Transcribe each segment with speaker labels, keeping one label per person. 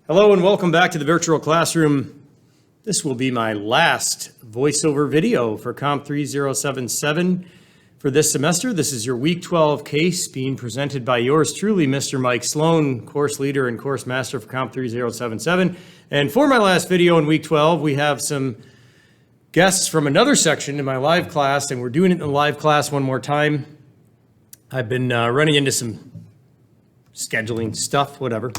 Speaker 1: Hello and welcome back to the virtual classroom. This will be my last voiceover video for Comp 3077 for this semester. This is your week 12 case being presented by yours truly, Mr. Mike Sloan, course leader and course master for Comp 3077. And for my last video in week 12, we have some guests from another section in my live class, and we're doing it in the live class one more time. I've been running into some scheduling stuff, whatever.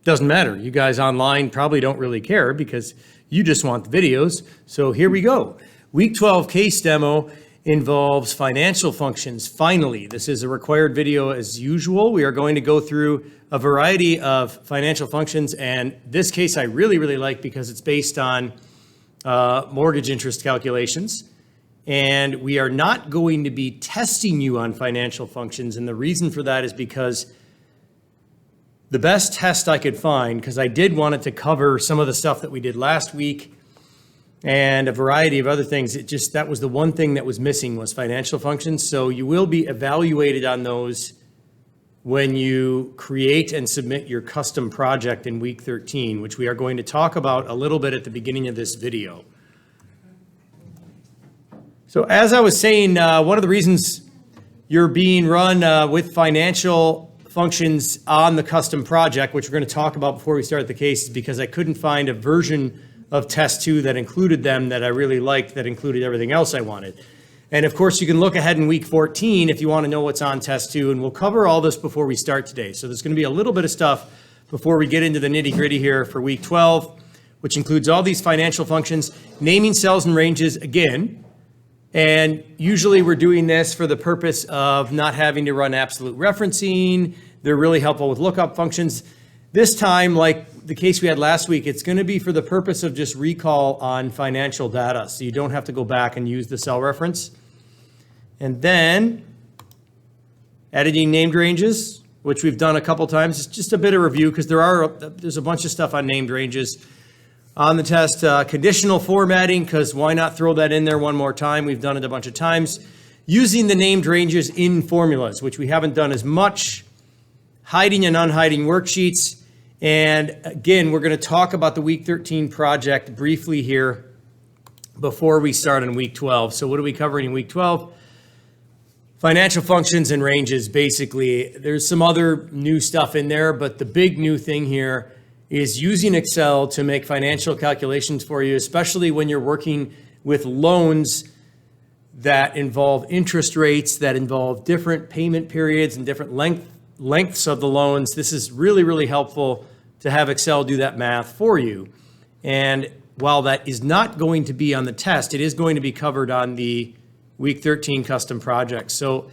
Speaker 1: Doesn't matter. You guys online probably don't really care because you just want the videos. So here we go. Week 12 case demo involves financial functions. Finally, this is a required video as usual. We are going to go through a variety of financial functions, and this case I really like because it's based on mortgage interest calculations. And we are not going to be testing you on financial functions, and the reason for that is because the best test I could find, because I did want it to cover some of the stuff that we did last week and a variety of other things. That was the one thing that was missing, was financial functions. So you will be evaluated on those when you create and submit your custom project in week 13, which we are going to talk about a little bit at the beginning of this video. So as I was saying, one of the reasons you're being run with financial functions on the custom project, which we're going to talk about before we start the case, is because I couldn't find a version of test 2 that included them that I really liked, that included everything else I wanted. And of course, you can look ahead in week 14 if you want to know what's on test 2, and we'll cover all this before we start today. So there's going to be a little bit of stuff before we get into the nitty gritty here for week 12, which includes all these financial functions, naming cells and ranges again. And usually we're doing this for the purpose of not having to run absolute referencing. They're really helpful with lookup functions. This time, like the case we had last week, it's going to be for the purpose of just recall on financial data. So you don't have to go back and use the cell reference. And then editing named ranges, which we've done a couple times. It's just a bit of review because there's a bunch of stuff on named ranges. On the test, conditional formatting, because why not throw that in there one more time? We've done it a bunch of times. Using the named ranges in formulas, which we haven't done as much. Hiding and unhiding worksheets. And again, we're going to talk about the week 13 project briefly here before we start on week 12. So what are we covering in week 12? Financial functions and ranges, basically. There's some other new stuff in there, but the big new thing here is using Excel to make financial calculations for you, especially when you're working with loans that involve interest rates, that involve different payment periods and different lengths of the loans. This is really helpful to have Excel do that math for you. And while that is not going to be on the test, it is going to be covered on the week 13 custom project. So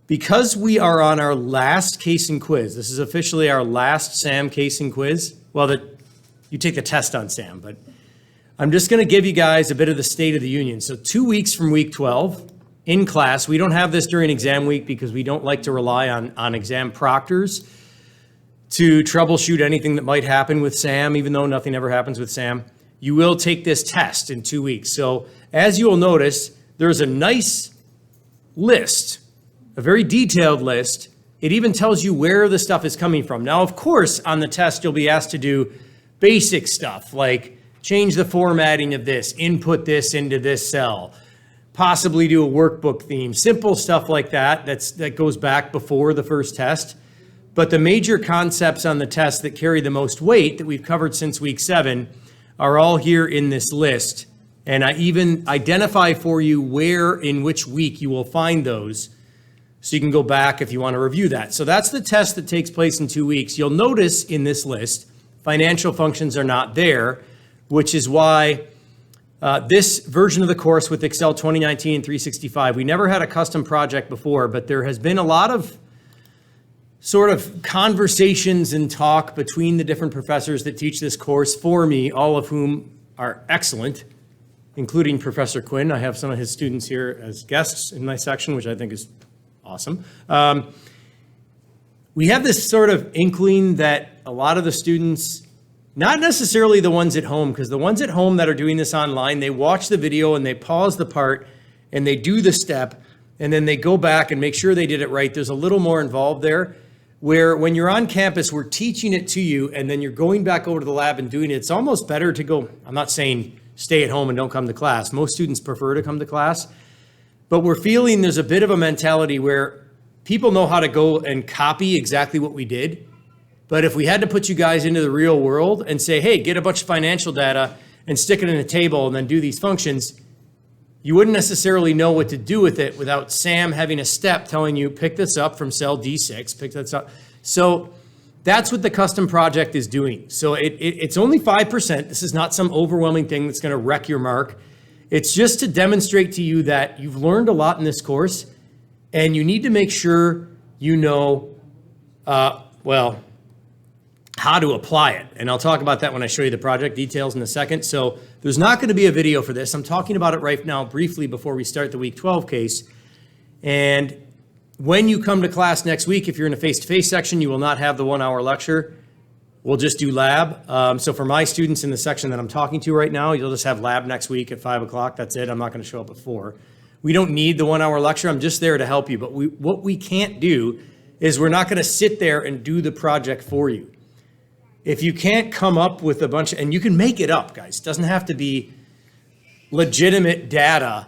Speaker 1: because we are on our last case and quiz, this is officially our last SAM case and quiz. Well, you take the test on SAM, but I'm just going to give you guys a bit of the state of the union. So 2 weeks from week 12 in class, we don't have this during exam week because we don't like to rely on exam proctors to troubleshoot anything that might happen with SAM, even though nothing ever happens with SAM. You will take this test in 2 weeks. So as you will notice, there's a nice list, a very detailed list. It even tells you where the stuff is coming from. Now, of course, on the test, you'll be asked to do basic stuff like change the formatting of this, input this into this cell, possibly do a workbook theme, simple stuff like that. That goes back before the first test. But the major concepts on the test that carry the most weight that we've covered since week 7 are all here in this list. And I even identify for you where in which week you will find those, so you can go back if you want to review that. So that's the test that takes place in 2 weeks. You'll notice in this list, financial functions are not there, which is why this version of the course with Excel 2019 and 365, we never had a custom project before, but there has been a lot of sort of conversations and talk between the different professors that teach this course for me, all of whom are excellent, including Professor Quinn. I have some of his students here as guests in my section, which I think is awesome. We have this sort of inkling that a lot of the students, not necessarily the ones at home, because the ones at home that are doing this online, they watch the video and they pause the part and they do the step and then they go back and make sure they did it right. There's a little more involved there. where when you're on campus, we're teaching it to you, and then you're going back over to the lab and doing it. It's almost better to go, I'm not saying stay at home and don't come to class. Most students prefer to come to class, but we're feeling there's a bit of a mentality where people know how to go and copy exactly what we did. But if we had to put you guys into the real world and say, hey, get a bunch of financial data and stick it in a table and then do these functions, you wouldn't necessarily know what to do with it without Sam having a step telling you, pick this up from cell D6, pick this up. So that's what the custom project is doing. So it's only 5%. This is not some overwhelming thing that's going to wreck your mark. It's just to demonstrate to you that you've learned a lot in this course, and you need to make sure you know, how to apply it. And I'll talk about that when I show you the project details in a second. So there's not going to be a video for this. I'm talking about it right now briefly before we start the week 12 case. And when you come to class next week, if you're in a face-to-face section, you will not have the 1 hour lecture. We'll just do lab. So for my students in the section that I'm talking to right now, you'll just have lab next week at 5 o'clock. That's it. I'm not going to show up at 4. We don't need the 1 hour lecture. I'm just there to help you. But what we can't do is we're not going to sit there and do the project for you. If you can't come up with a bunch, and you can make it up, guys. It doesn't have to be legitimate data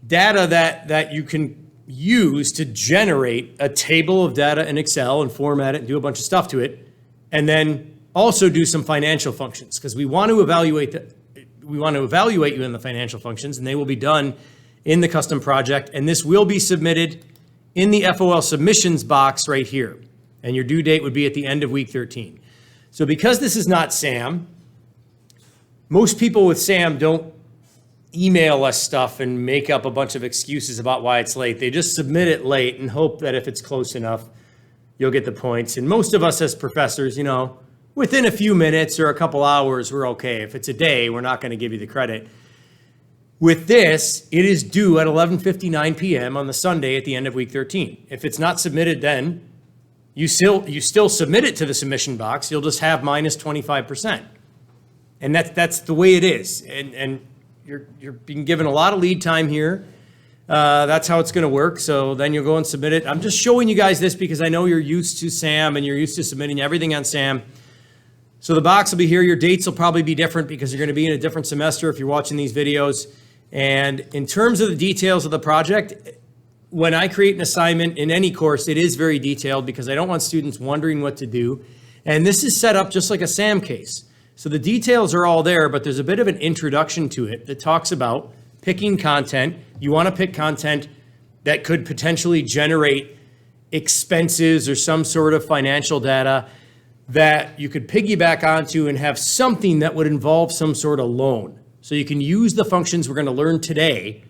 Speaker 1: that you can use to generate a table of data in Excel and format it and do a bunch of stuff to it, and then also do some financial functions, because we want to evaluate you in the financial functions, and they will be done in the custom project, and this will be submitted in the FOL submissions box right here. And your due date would be at the end of week 13. So because this is not SAM, most people with SAM don't email us stuff and make up a bunch of excuses about why it's late. They just submit it late and hope that if it's close enough, you'll get the points. And most of us as professors, within a few minutes or a couple hours, we're okay. If it's a day, we're not going to give you the credit. With this, it is due at 11:59 p.m. on the Sunday at the end of week 13. If it's not submitted then, you still submit it to the submission box. You'll just have minus 25%. And that's the way it is. And you're being given a lot of lead time here. That's how it's going to work. So then you'll go and submit it. I'm just showing you guys this because I know you're used to SAM and you're used to submitting everything on SAM. So the box will be here. Your dates will probably be different because you're going to be in a different semester if you're watching these videos. And in terms of the details of the project, when I create an assignment in any course, it is very detailed because I don't want students wondering what to do. And this is set up just like a SAM case. So the details are all there, but there's a bit of an introduction to it that talks about picking content. You want to pick content that could potentially generate expenses or some sort of financial data that you could piggyback onto and have something that would involve some sort of loan. So you can use the functions we're going to learn today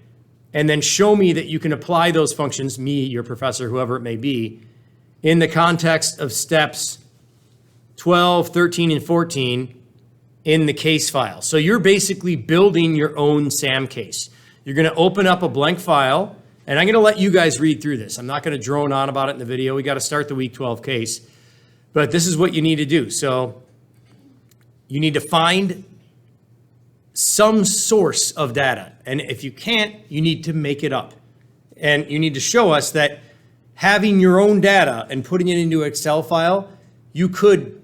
Speaker 1: and then show me that you can apply those functions, me, your professor, whoever it may be, in the context of steps 12, 13, and 14 in the case file. So you're basically building your own SAM case. You're going to open up a blank file, and I'm going to let you guys read through this. I'm not going to drone on about it in the video. We got to start the week 12 case, but this is what you need to do. So you need to find some source of data. And if you can't, you need to make it up. And you need to show us that having your own data and putting it into an Excel file, you could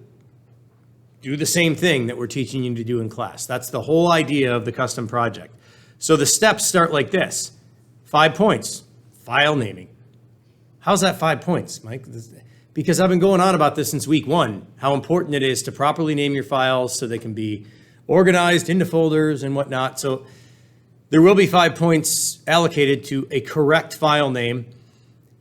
Speaker 1: do the same thing that we're teaching you to do in class. That's the whole idea of the custom project. So the steps start like this. 5 points, file naming. How's that 5 points, Mike? Because I've been going on about this since week 1, how important it is to properly name your files so they can be organized into folders and whatnot. So there will be 5 points allocated to a correct file name.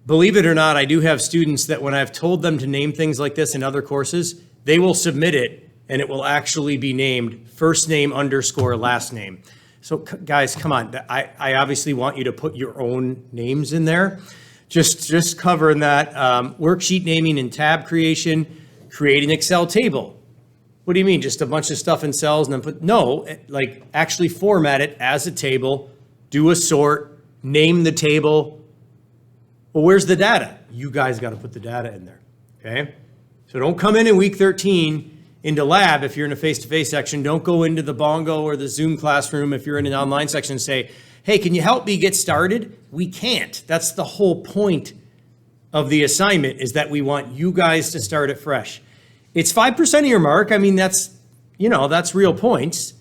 Speaker 1: Believe it or not, I do have students that when I've told them to name things like this in other courses, they will submit it and it will actually be named first name underscore last name. So guys, come on. I obviously want you to put your own names in there. Just covering that. Worksheet naming and tab creation, create an Excel table. What do you mean? Just a bunch of stuff in cells and then like actually format it as a table, do a sort, name the table. Well, where's the data? You guys got to put the data in there, okay? So don't come in week 13 into lab if you're in a face-to-face section. Don't go into the Bongo or the Zoom classroom if you're in an online section and say, hey, can you help me get started? We can't. That's the whole point of the assignment is that we want you guys to start it fresh. It's 5% of your mark. I mean, that's real points,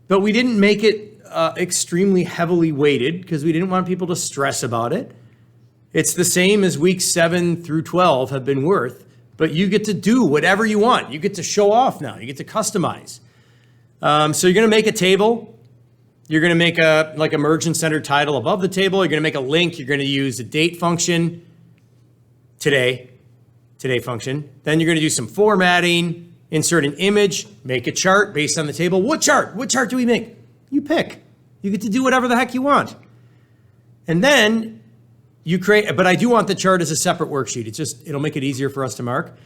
Speaker 1: but we didn't make it extremely heavily weighted because we didn't want people to stress about it. It's the same as weeks 7 through 12 have been worth, but you get to do whatever you want. You get to show off now. You get to customize. So you're going to make a table. You're going to make a merge and center title above the table. You're going to make a link. You're going to use the date function, today function. Then you're going to do some formatting, insert an image, make a chart based on the table. What chart? What chart do we make? You pick. You get to do whatever the heck you want. And then you create, but I do want the chart as a separate worksheet. It'll make it easier for us to mark.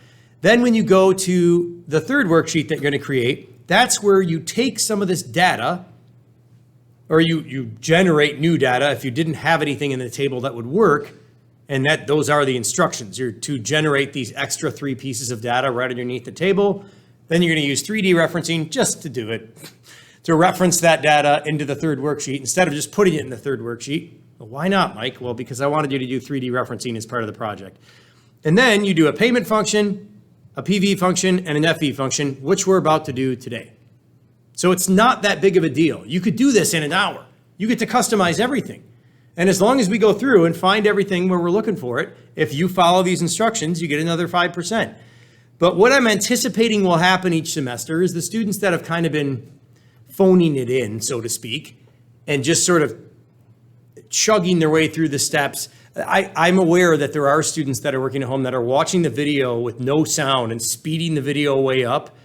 Speaker 1: Then when you go to the third worksheet that you're going to create, that's where you take some of this data, or you generate new data if you didn't have anything in the table that would work, and those are the instructions. You're to generate these extra 3 pieces of data right underneath the table. Then you're going to use 3D referencing just to do it, to reference that data into the third worksheet instead of just putting it in the third worksheet. Well, why not, Mike? Well, because I wanted you to do 3D referencing as part of the project. And then you do a payment function, a PV function, and an FE function, which we're about to do today. So it's not that big of a deal. You could do this in an hour. You get to customize everything. And as long as we go through and find everything where we're looking for it, if you follow these instructions, you get another 5%. But what I'm anticipating will happen each semester is the students that have kind of been phoning it in, so to speak, and just sort of chugging their way through the steps. I'm aware that there are students that are working at home that are watching the video with no sound and speeding the video way up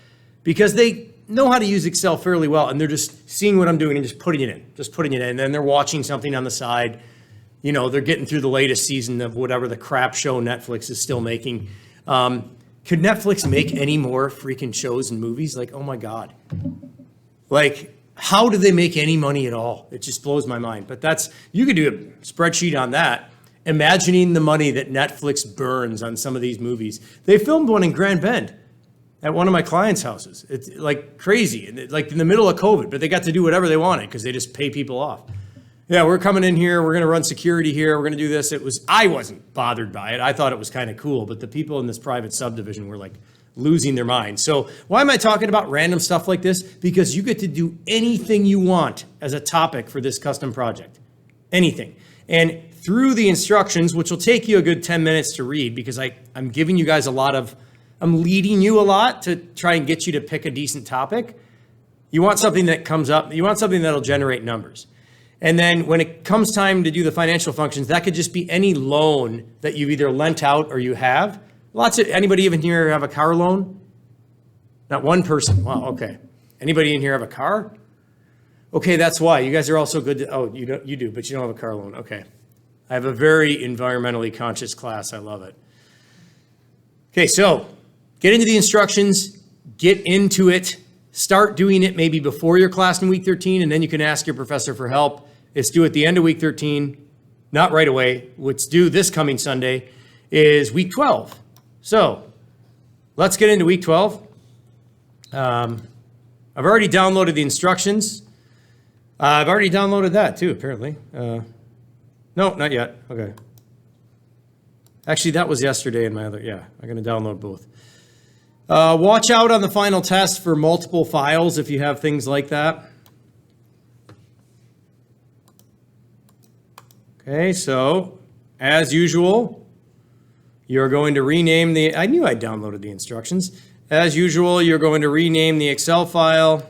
Speaker 1: because they know how to use Excel fairly well, and they're just seeing what I'm doing and just putting it in. And then they're watching something on the side. They're getting through the latest season of whatever the crap show Netflix is still making. Could Netflix make any more freaking shows and movies? Like, oh my God. Like, how do they make any money at all? It just blows my mind. But you could do a spreadsheet on that, imagining the money that Netflix burns on some of these movies. They filmed one in Grand Bend at one of my clients' houses. It's like crazy, like in the middle of COVID, but they got to do whatever they wanted because they just pay people off. Yeah, we're coming in here. We're going to run security here. We're going to do this. I wasn't bothered by it. I thought it was kind of cool, but the people in this private subdivision were like losing their minds. So why am I talking about random stuff like this? Because you get to do anything you want as a topic for this custom project, anything. And through the instructions, which will take you a good 10 minutes to read, because I'm giving you guys I'm leading you a lot to try and get you to pick a decent topic. You want something that comes up. You want something that'll generate numbers. And then when it comes time to do the financial functions, that could just be any loan that you've either lent out or you have. Anybody even here have a car loan? Not one person. Wow, okay. Anybody in here have a car? Okay, that's why. You guys are all so good. You do, but you don't have a car loan. Okay. I have a very environmentally conscious class. I love it. Okay, so get into the instructions, get into it, start doing it maybe before your class in week 13, and then you can ask your professor for help. It's due at the end of week 13, not right away. What's due this coming Sunday is week 12. So let's get into week 12. I've already downloaded the instructions. I've already downloaded that too, apparently. No, not yet. Okay. Actually, that was yesterday in my other, I'm going to download both. Watch out on the final test for multiple files if you have things like that. Okay, so as usual, you're going to rename I knew I downloaded the instructions. As usual, you're going to rename the Excel file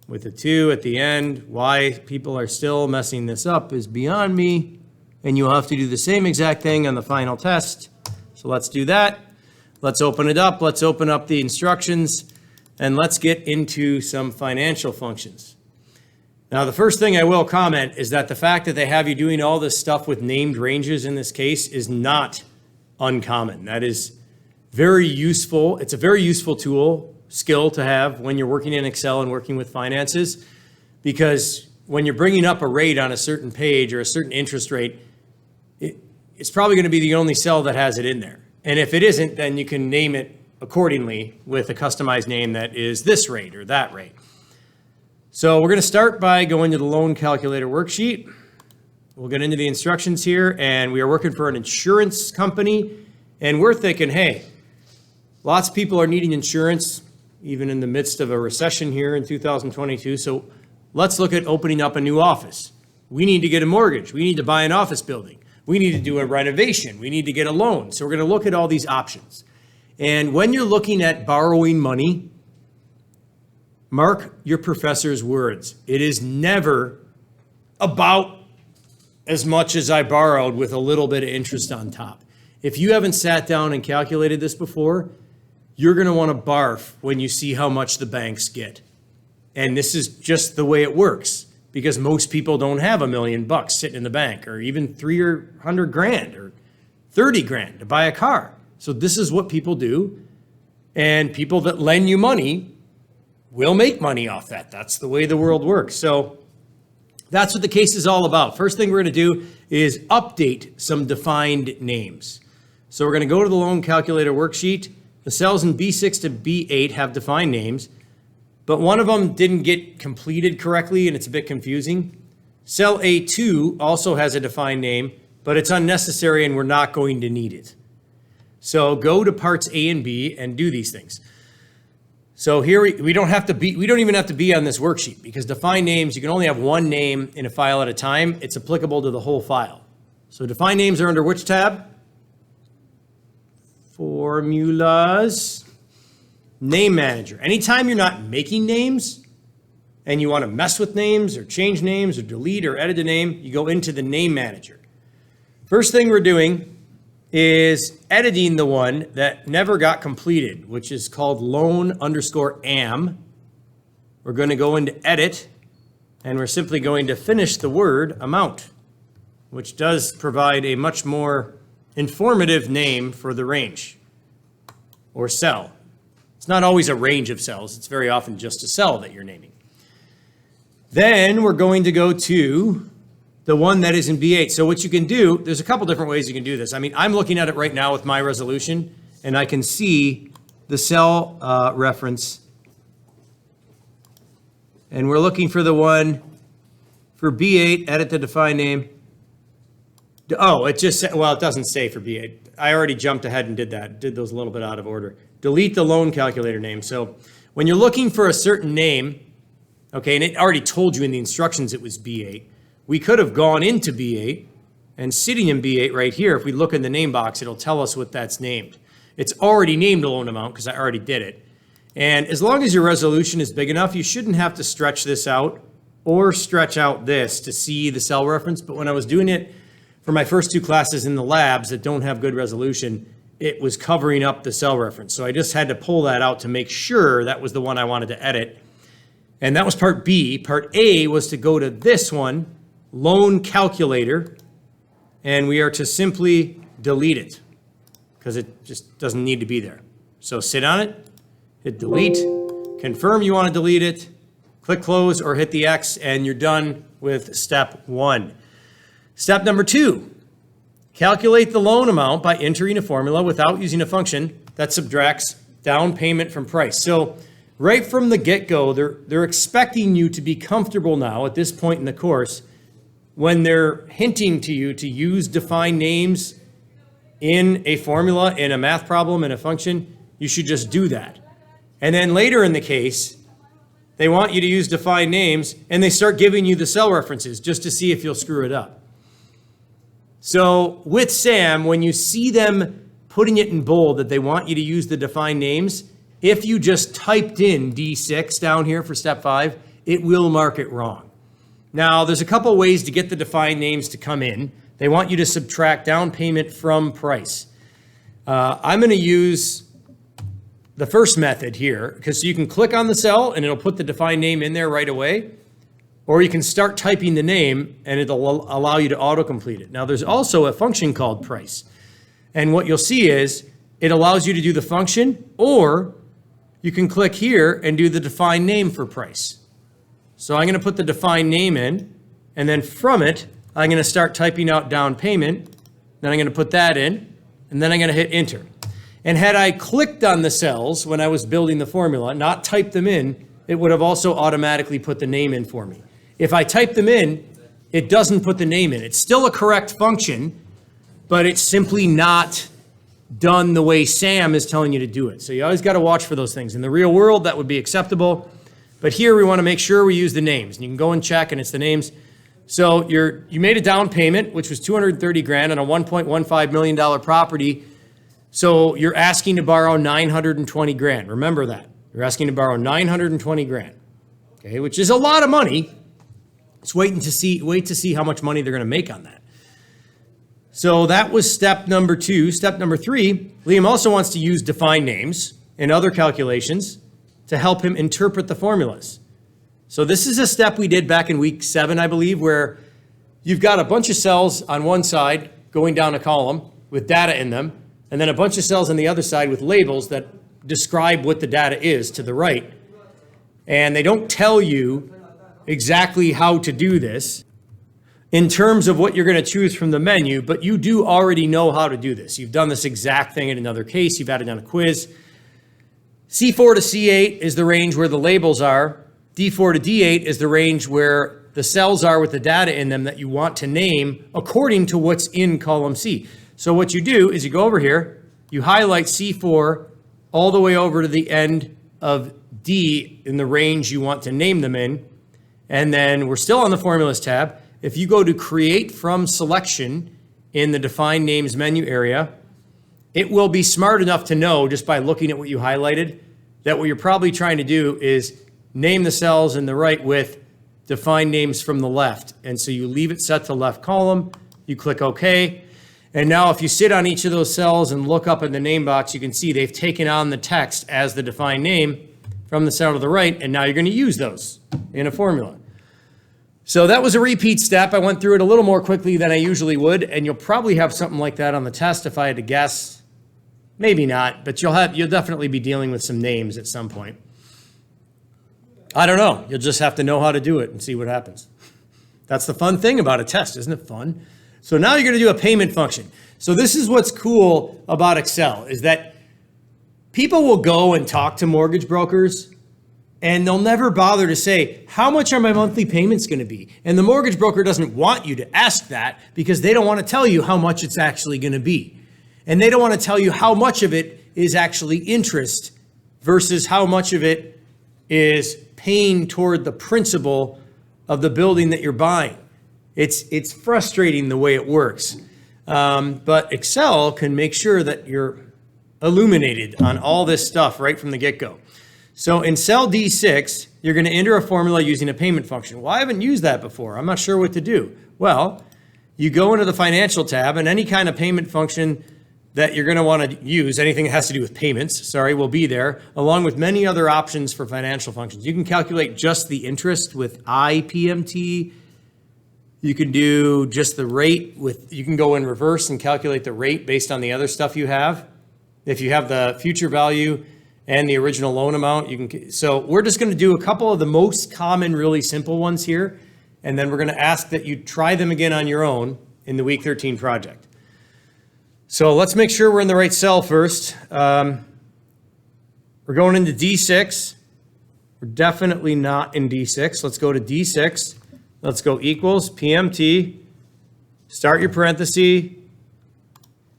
Speaker 1: with a 2 at the end. Why people are still messing this up is beyond me, and you'll have to do the same exact thing on the final test. So let's do that. Let's open it up. Let's open up the instructions, and let's get into some financial functions. Now, the first thing I will comment is that the fact that they have you doing all this stuff with named ranges in this case is not uncommon. That is very useful. It's a very useful skill to have when you're working in Excel and working with finances, because when you're bringing up a rate on a certain page or a certain interest rate, it's probably going to be the only cell that has it in there. And if it isn't, then you can name it accordingly with a customized name that is this rate or that rate. So we're going to start by going to the loan calculator worksheet. We'll get into the instructions here, and we are working for an insurance company, and we're thinking, hey, lots of people are needing insurance, even in the midst of a recession here in 2022, so let's look at opening up a new office. We need to get a mortgage. We need to buy an office building. We need to do a renovation. We need to get a loan. So we're going to look at all these options. And when you're looking at borrowing money, mark your professor's words. It is never about as much as I borrowed with a little bit of interest on top. If you haven't sat down and calculated this before, you're going to want to barf when you see how much the banks get. And this is just the way it works, because most people don't have $1 million sitting in the bank, or even $300,000 or $30,000 to buy a car. So this is what people do. And people that lend you money will make money off that. That's the way the world works. So that's what the case is all about. First thing we're going to do is update some defined names. So we're going to go to the loan calculator worksheet. The cells in B6 to B8 have defined names, but one of them didn't get completed correctly, and it's a bit confusing. Cell A2 also has a defined name, but it's unnecessary and we're not going to need it. So go to parts A and B and do these things. So here we don't even have to be on this worksheet, because defined names, you can only have one name in a file at a time. It's applicable to the whole file. So defined names are under which tab? Formulas, name manager. Anytime you're not making names and you want to mess with names or change names or delete or edit a name, you go into the name manager. First thing we're doing is editing the one that never got completed, which is called loan_am. We're going to go into edit, and we're simply going to finish the word amount, which does provide a much more informative name for the range or cell. It's not always a range of cells. It's very often just a cell that you're naming. Then we're going to go to the one that is in B8. So what you can do, there's a couple different ways you can do this. I mean, I'm looking at it right now with my resolution, and I can see the cell reference. And we're looking for the one for B8, edit the defined name. Oh, it just said, well, it doesn't say for B8. I already jumped ahead and did that, did those a little bit out of order. Delete the loan calculator name. So when you're looking for a certain name, okay, and it already told you in the instructions it was B8, we could have gone into B8, and sitting in B8 right here, if we look in the name box, it'll tell us what that's named. It's already named a loan amount because I already did it. And as long as your resolution is big enough, you shouldn't have to stretch this out or stretch out this to see the cell reference. But when I was doing it for my first two classes in the labs that don't have good resolution, it was covering up the cell reference. So I just had to pull that out to make sure that was the one I wanted to edit. And that was part B. Part A was to go to this one, loan calculator, and we are to simply delete it because it just doesn't need to be there. So sit on it, hit delete, confirm you want to delete it, click close or hit the X, and you're done with step one. Step number two, calculate the loan amount by entering a formula without using a function that subtracts down payment from price. So right from the get-go, they're expecting you to be comfortable now at this point in the course when they're hinting to you to use defined names in a formula, in a math problem, in a function. You should just do that. And then later in the case, they want you to use defined names, and they start giving you the cell references just to see if you'll screw it up. So with SAM, when you see them putting it in bold that they want you to use the defined names, if you just typed in D6 down here for step 5, it will mark it wrong. Now, there's a couple ways to get the defined names to come in. They want you to subtract down payment from price. I'm going to use the first method here, because you can click on the cell and it'll put the defined name in there right away, or you can start typing the name and it'll allow you to autocomplete it. Now, there's also a function called price, and what you'll see is it allows you to do the function, or you can click here and do the defined name for price. So I'm going to put the defined name in, and then from it, I'm going to start typing out down payment. Then I'm going to put that in, and then I'm going to hit enter. And had I clicked on the cells when I was building the formula, not typed them in, it would have also automatically put the name in for me. If I type them in, it doesn't put the name in. It's still a correct function, but it's simply not done the way Sam is telling you to do it. So you always got to watch for those things. In the real world, that would be acceptable. But here we want to make sure we use the names. And you can go and check, and it's the names. So you made a down payment, which was $230,000 on a $1.15 million property. So you're asking to borrow $920,000. Remember that. You're asking to borrow $920,000. Okay, which is a lot of money. It's wait to see how much money they're going to make on that. So that was step number 2. Step number 3, Liam also wants to use defined names and other calculations to help him interpret the formulas. So this is a step we did back in week 7, I believe, where you've got a bunch of cells on one side going down a column with data in them, and then a bunch of cells on the other side with labels that describe what the data is to the right. And they don't tell you exactly how to do this in terms of what you're going to choose from the menu, but you do already know how to do this. You've done this exact thing in another case. You've had it on a quiz. C4 to C8 is the range where the labels are. D4 to D8 is the range where the cells are with the data in them that you want to name according to what's in column C. So what you do is you go over here, you highlight C4 all the way over to the end of D in the range you want to name them in. And then we're still on the Formulas tab. If you go to Create from Selection in the Define Names menu area, it will be smart enough to know just by looking at what you highlighted that what you're probably trying to do is name the cells in the right with Define Names from the left. And so you leave it set to left column, you click OK. And now if you sit on each of those cells and look up in the name box, you can see they've taken on the text as the defined name from the cell to the right, and now you're going to use those in a formula. So that was a repeat step. I went through it a little more quickly than I usually would, and you'll probably have something like that on the test if I had to guess. Maybe not, but you'll definitely be dealing with some names at some point. I don't know. You'll just have to know how to do it and see what happens. That's the fun thing about a test, isn't it fun? So now you're going to do a payment function. So this is what's cool about Excel is that people will go and talk to mortgage brokers and they'll never bother to say, how much are my monthly payments going to be? And the mortgage broker doesn't want you to ask that because they don't want to tell you how much it's actually going to be. And they don't want to tell you how much of it is actually interest versus how much of it is paying toward the principal of the building that you're buying. It's frustrating the way it works. But Excel can make sure that you're illuminated on all this stuff right from the get-go. So in cell D6, you're going to enter a formula using a payment function. Well, I haven't used that before. I'm not sure what to do. Well, you go into the financial tab, and any kind of payment function that you're going to want to use, anything that has to do with payments, will be there, along with many other options for financial functions. You can calculate just the interest with IPMT. You can do just the rate you can go in reverse and calculate the rate based on the other stuff you have. If you have the future value and the original loan amount, you can. So we're just going to do a couple of the most common, really simple ones here. And then we're going to ask that you try them again on your own in the week 13 project. So let's make sure we're in the right cell first. We're going into D6. We're definitely not in D6. Let's go to D6. Let's go equals PMT. Start your parenthesis.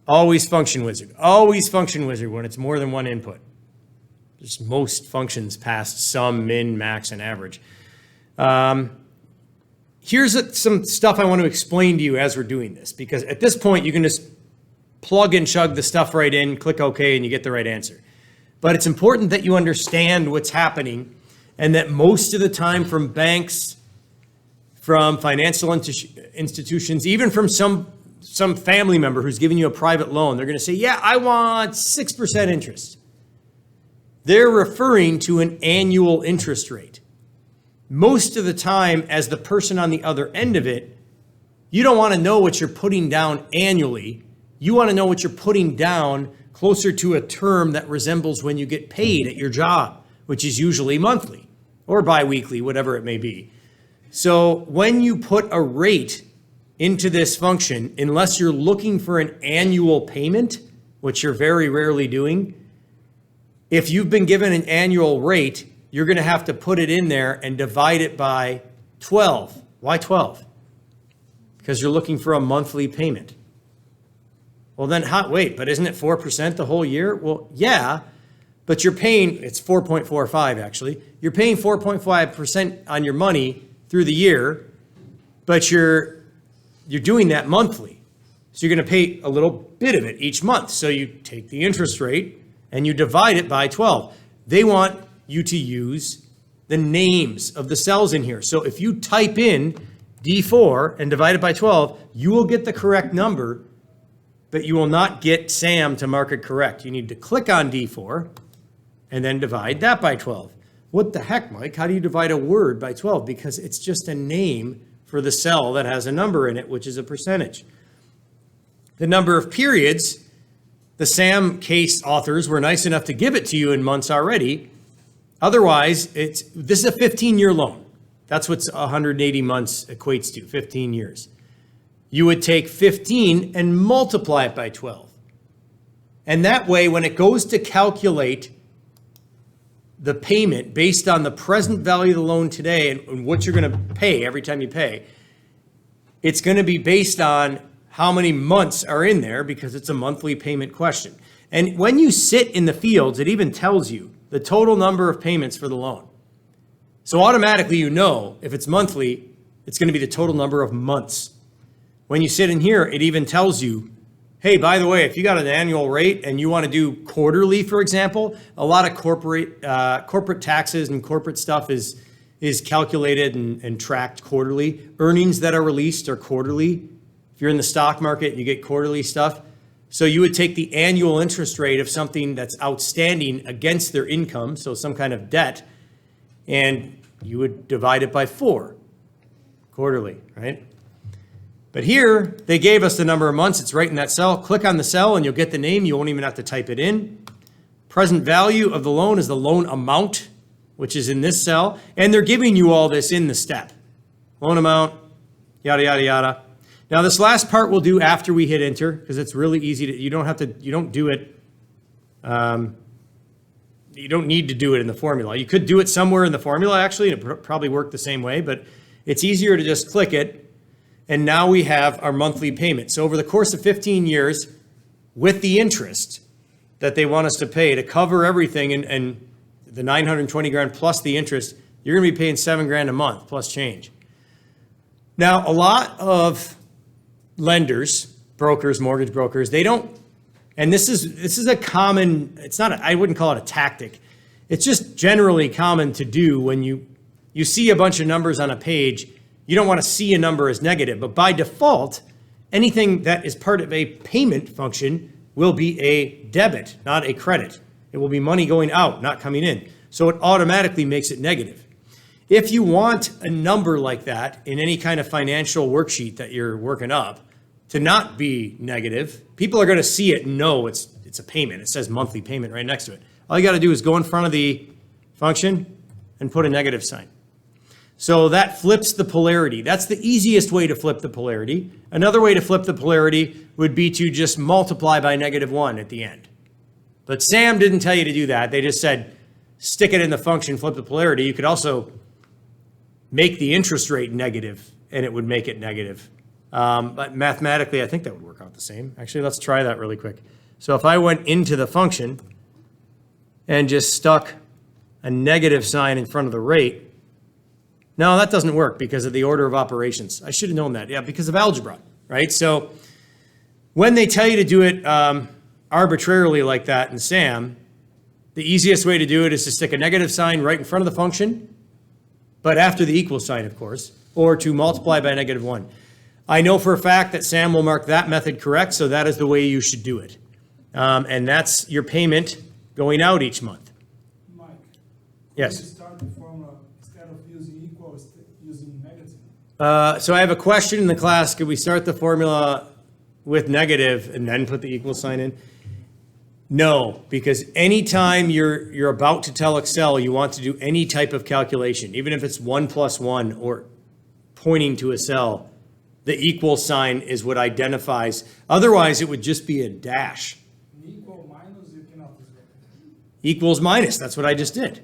Speaker 1: Always function wizard. Always function wizard when it's more than one input. Just most functions past sum, min, max, and average. Here's some stuff I want to explain to you as we're doing this, because at this point you can just plug and chug the stuff right in, click OK, and you get the right answer. But it's important that you understand what's happening and that most of the time from banks, from financial institutions, even from some family member who's giving you a private loan, they're going to say, yeah, I want 6% interest. They're referring to an annual interest rate. Most of the time, as the person on the other end of it, you don't want to know what you're putting down annually. You want to know what you're putting down closer to a term that resembles when you get paid at your job, which is usually monthly or biweekly, whatever it may be. So when you put a rate into this function, unless you're looking for an annual payment, which you're very rarely doing, if you've been given an annual rate, you're going to have to put it in there and divide it by 12. Why 12? because you're looking for a monthly payment. Well, then wait, but isn't it 4% the whole year? Well, yeah, but you're paying, it's 4.45 actually. You're paying 4.5% on your money through the year, but you're doing that monthly. So you're going to pay a little bit of it each month. So you take the interest rate and you divide it by 12. They want you to use the names of the cells in here. So if you type in D4 and divide it by 12, you will get the correct number, but you will not get Sam to mark it correct. You need to click on D4 and then divide that by 12. What the heck, Mike? How do you divide a word by 12? Because it's just a name for the cell that has a number in it, which is a percentage. The number of periods, the SAM case authors were nice enough to give it to you in months already. Otherwise, this is a 15-year loan. That's what 180 months equates to, 15 years. You would take 15 and multiply it by 12. And that way, when it goes to calculate the payment based on the present value of the loan today and what you're going to pay every time you pay, it's going to be based on how many months are in there because it's a monthly payment question. And when you sit in the fields, it even tells you the total number of payments for the loan. So automatically, you know, if it's monthly, it's going to be the total number of months. When you sit in here, it even tells you, hey, by the way, if you got an annual rate and you want to do quarterly, for example, a lot of corporate taxes and corporate stuff is calculated and tracked quarterly. Earnings that are released are quarterly. If you're in the stock market, you get quarterly stuff. So you would take the annual interest rate of something that's outstanding against their income, so some kind of debt, and you would divide it by 4 quarterly, right? But here, they gave us the number of months. It's right in that cell. Click on the cell and you'll get the name. You won't even have to type it in. Present value of the loan is the loan amount, which is in this cell. And they're giving you all this in the step. Loan amount, yada, yada, yada. Now, this last part we'll do after we hit enter because it's really easy to, you don't do it. You don't need to do it in the formula. You could do it somewhere in the formula, actually, and it probably work the same way, but it's easier to just click it. And now we have our monthly payment. So over the course of 15 years, with the interest that they want us to pay to cover everything and the 920 grand plus the interest, you're going to be paying $7,000 a month plus change. Now, a lot of lenders, brokers, mortgage brokers, they don't, and this is a common, it's not, I wouldn't call it a tactic. It's just generally common to do when you see a bunch of numbers on a page. You don't want to see a number as negative, but by default, anything that is part of a payment function will be a debit, not a credit. It will be money going out, not coming in. So it automatically makes it negative. If you want a number like that in any kind of financial worksheet that you're working up to not be negative, people are going to see it and know it's a payment. It says monthly payment right next to it. All you got to do is go in front of the function and put a negative sign. So that flips the polarity. That's the easiest way to flip the polarity. Another way to flip the polarity would be to just multiply by -1 at the end. But Sam didn't tell you to do that. They just said, stick it in the function, flip the polarity. You could also make the interest rate negative, and it would make it negative. But mathematically, I think that would work out the same. Actually, let's try that really quick. So if I went into the function and just stuck a negative sign in front of the rate, no, that doesn't work because of the order of operations. I should have known that. Yeah, because of algebra, right? So when they tell you to do it arbitrarily like that in SAM, the easiest way to do it is to stick a negative sign right in front of the function, but after the equal sign, of course, or to multiply by -1. I know for a fact that Sam will mark that method correct, so that is the way you should do it. And that's your payment going out each month.
Speaker 2: Mike,
Speaker 1: yes.
Speaker 2: You start the formula instead of using equal, using negative.
Speaker 1: So I have a question in the class. Could we start the formula with negative and then put the equal sign in? No, because anytime you're about to tell Excel you want to do any type of calculation, even if it's 1 + 1 or pointing to a cell, the equal sign is what identifies. Otherwise, it would just be a dash.
Speaker 2: Equal minus, you cannot do that.
Speaker 1: Equals minus, that's what I just did.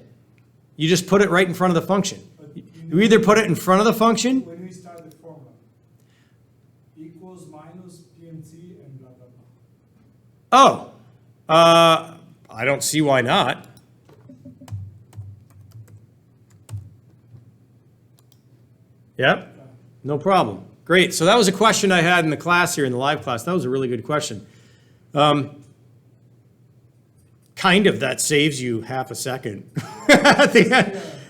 Speaker 1: You just put it right in front of the function. You either put it in front of the function.
Speaker 2: When we start the formula.
Speaker 1: Oh, I don't see why not. Yep, no problem. Great. So that was a question I had in the class here, in the live class. That was a really good question. Kind of that saves you half a second. I think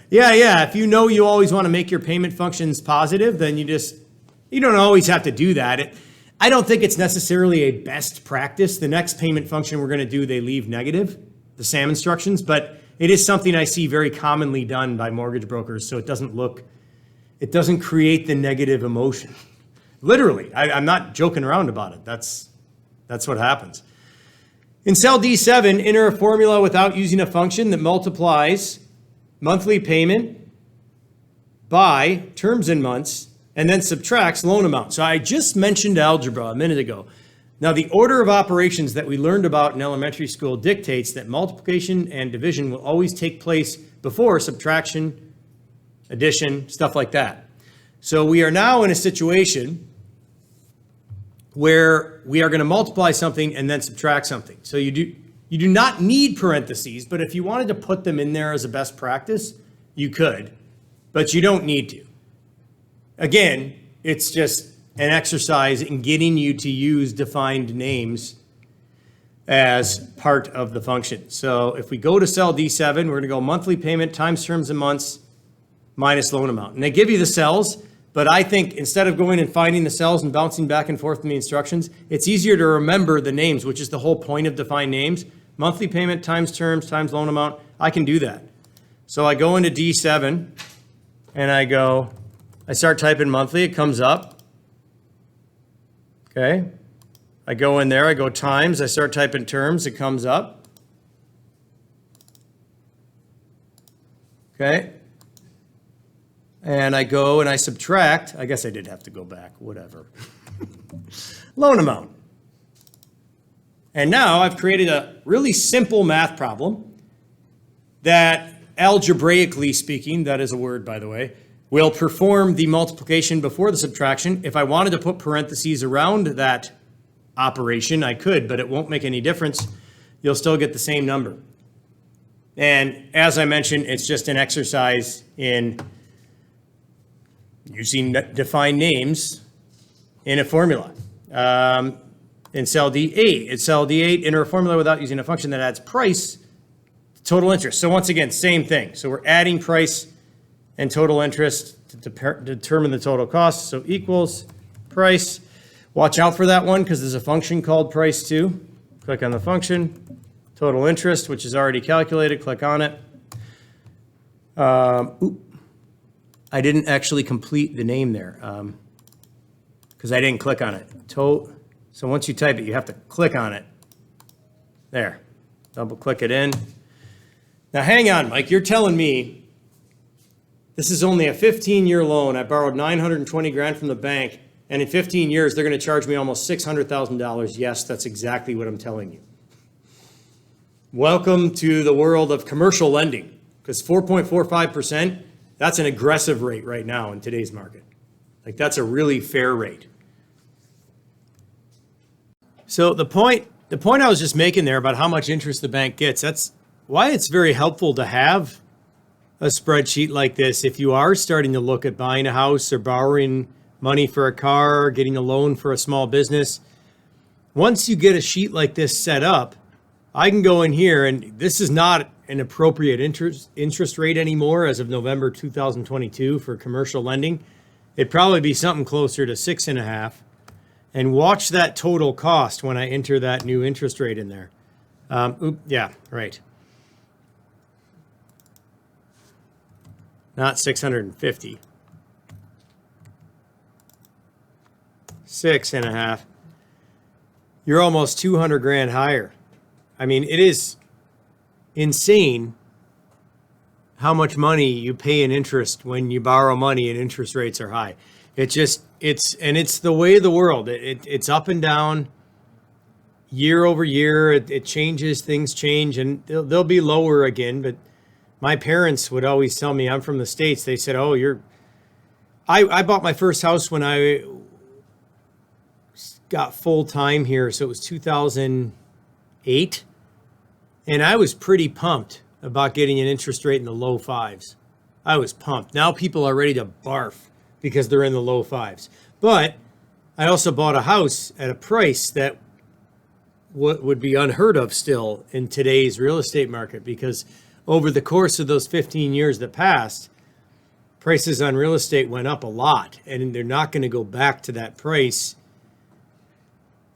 Speaker 1: yeah. If you know you always want to make your payment functions positive, then you don't always have to do that. I don't think it's necessarily a best practice. The next payment function we're going to do, they leave negative, the SAM instructions, but it is something I see very commonly done by mortgage brokers, so it doesn't create the negative emotion. Literally, I'm not joking around about it. That's what happens. In cell D7, enter a formula without using a function that multiplies monthly payment by terms in months and then subtracts loan amount. So I just mentioned algebra a minute ago. Now, the order of operations that we learned about in elementary school dictates that multiplication and division will always take place before subtraction, addition, stuff like that. So we are now in a situation where we are going to multiply something and then subtract something. So you do not need parentheses, but if you wanted to put them in there as a best practice, you could, but you don't need to. Again, it's just an exercise in getting you to use defined names as part of the function. So if we go to cell D7, we're going to go monthly payment times terms and months minus loan amount. And they give you the cells, but I think instead of going and finding the cells and bouncing back and forth in the instructions, it's easier to remember the names, which is the whole point of defined names. Monthly payment times terms times loan amount. I can do that. So I go into D7 and I start typing monthly, it comes up. Okay. I go in there, I go times, I start typing terms, it comes up. Okay. And I go and I subtract, I guess I did have to go back, whatever. Loan amount. And now I've created a really simple math problem that, algebraically speaking, that is a word, by the way, will perform the multiplication before the subtraction. If I wanted to put parentheses around that operation, I could, but it won't make any difference. You'll still get the same number. And as I mentioned, it's just an exercise in using defined names in a formula. In cell D8, enter a formula without using a function that adds price to total interest. So once again, same thing. So we're adding price and total interest to determine the total cost. So equals price. Watch out for that one because there's a function called price too. Click on the function. Total interest, which is already calculated. Click on it. I didn't actually complete the name there because I didn't click on it. So once you type it, you have to click on it. There. Double click it in. Now hang on, Mike. You're telling me this is only a 15-year loan. I borrowed 920 grand from the bank, and in 15 years, they're going to charge me almost $600,000. Yes, that's exactly what I'm telling you. Welcome to the world of commercial lending, because 4.45%, that's an aggressive rate right now in today's market. Like, that's a really fair rate. So the point I was just making there about how much interest the bank gets, that's why it's very helpful to have a spreadsheet like this if you are starting to look at buying a house or borrowing money for a car or getting a loan for a small business. Once you get a sheet like this set up, I can go in here, and this is not an appropriate interest rate anymore as of November 2022 for commercial lending. It'd probably be something closer to 6.5. And watch that total cost when I enter that new interest rate in there. Yeah, right. Not 650. 6.5. You're almost 200 grand higher. I mean, it is insane how much money you pay in interest when you borrow money and interest rates are high. It's the way of the world. It's up and down year over year. It changes, things change, and they'll be lower again. But my parents would always tell me, I'm from the States. They said, I bought my first house when I got full time here. So it was 2000, 8. And I was pretty pumped about getting an interest rate in the low 5s. I was pumped. Now people are ready to barf because they're in the low 5s. But I also bought a house at a price that would be unheard of still in today's real estate market, because over the course of those 15 years that passed, prices on real estate went up a lot, and they're not going to go back to that price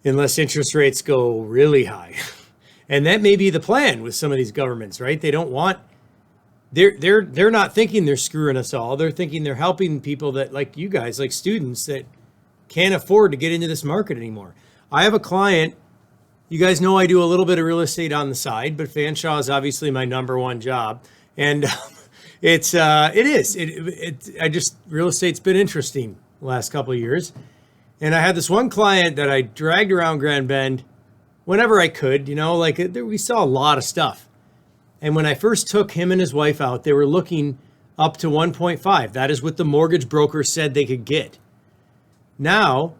Speaker 1: unless interest rates go really high. And that may be the plan with some of these governments, right? They don't want, they're not thinking they're screwing us all. They're thinking they're helping people that, like you guys, like students that can't afford to get into this market anymore. I have a client, you guys know I do a little bit of real estate on the side, but Fanshawe is obviously my number one job. And real estate's been interesting the last couple of years. And I had this one client that I dragged around Grand Bend whenever I could, we saw a lot of stuff. And when I first took him and his wife out, they were looking up to 1.5. That is what the mortgage broker said they could get. Now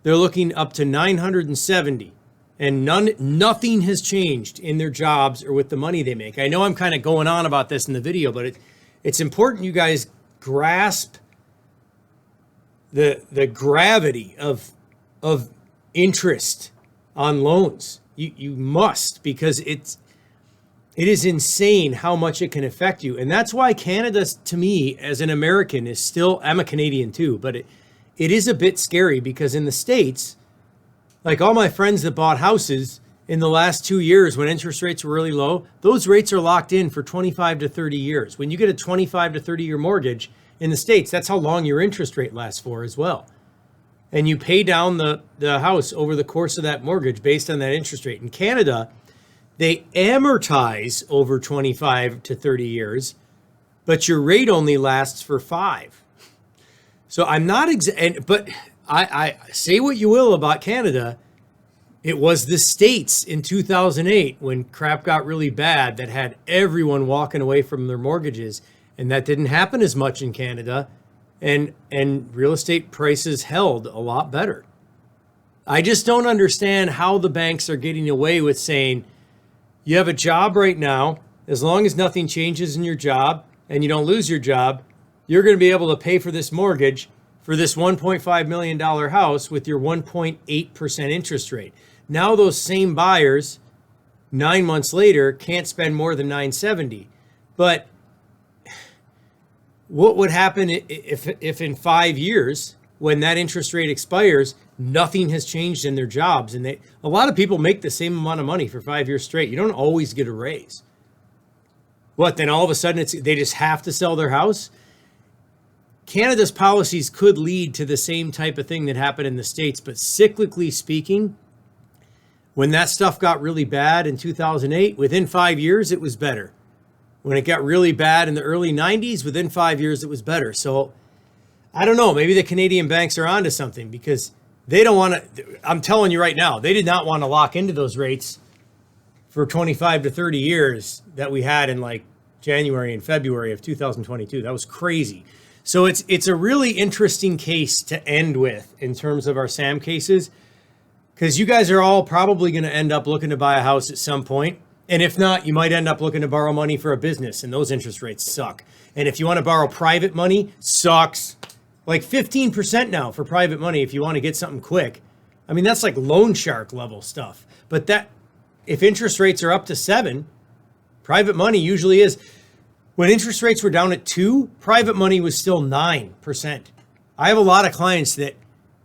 Speaker 1: they're looking up to 970, and nothing has changed in their jobs or with the money they make. I know I'm kind of going on about this in the video, but it's important you guys grasp the gravity of interest on loans. You must, because it is insane how much it can affect you. And that's why Canada, to me, as an American, is still, I'm a Canadian too, but it is a bit scary, because in the States, like all my friends that bought houses in the last 2 years when interest rates were really low, those rates are locked in for 25 to 30 years. When you get a 25 to 30 year mortgage in the States, that's how long your interest rate lasts for as well. And you pay down the house over the course of that mortgage based on that interest rate. In Canada, they amortize over 25 to 30 years, but your rate only lasts for 5. So I'm not but I say what you will about Canada. It was the States in 2008 when crap got really bad that had everyone walking away from their mortgages. And that didn't happen as much in Canada. And real estate prices held a lot better. I just don't understand how the banks are getting away with saying, you have a job right now, as long as nothing changes in your job and you don't lose your job, you're going to be able to pay for this mortgage for this $1.5 million house with your 1.8% interest rate. Now those same buyers, 9 months later, can't spend more than $970. But what would happen if in 5 years, when that interest rate expires, nothing has changed in their jobs? And a lot of people make the same amount of money for 5 years straight. You don't always get a raise. What, then all of a sudden they just have to sell their house? Canada's policies could lead to the same type of thing that happened in the States, but cyclically speaking, when that stuff got really bad in 2008, within 5 years, it was better. When it got really bad in the early 90s, within 5 years, it was better. So I don't know, maybe the Canadian banks are onto something, because they don't want to, I'm telling you right now, they did not want to lock into those rates for 25 to 30 years that we had in like January and February of 2022. That was crazy. So it's a really interesting case to end with in terms of our SAM cases, because you guys are all probably going to end up looking to buy a house at some point. And if not, you might end up looking to borrow money for a business, and those interest rates suck. And if you want to borrow private money, sucks. Like 15% now for private money if you want to get something quick. I mean, that's like loan shark level stuff. But that, if interest rates are up to 7, private money usually is. When interest rates were down at 2, private money was still 9%. I have a lot of clients that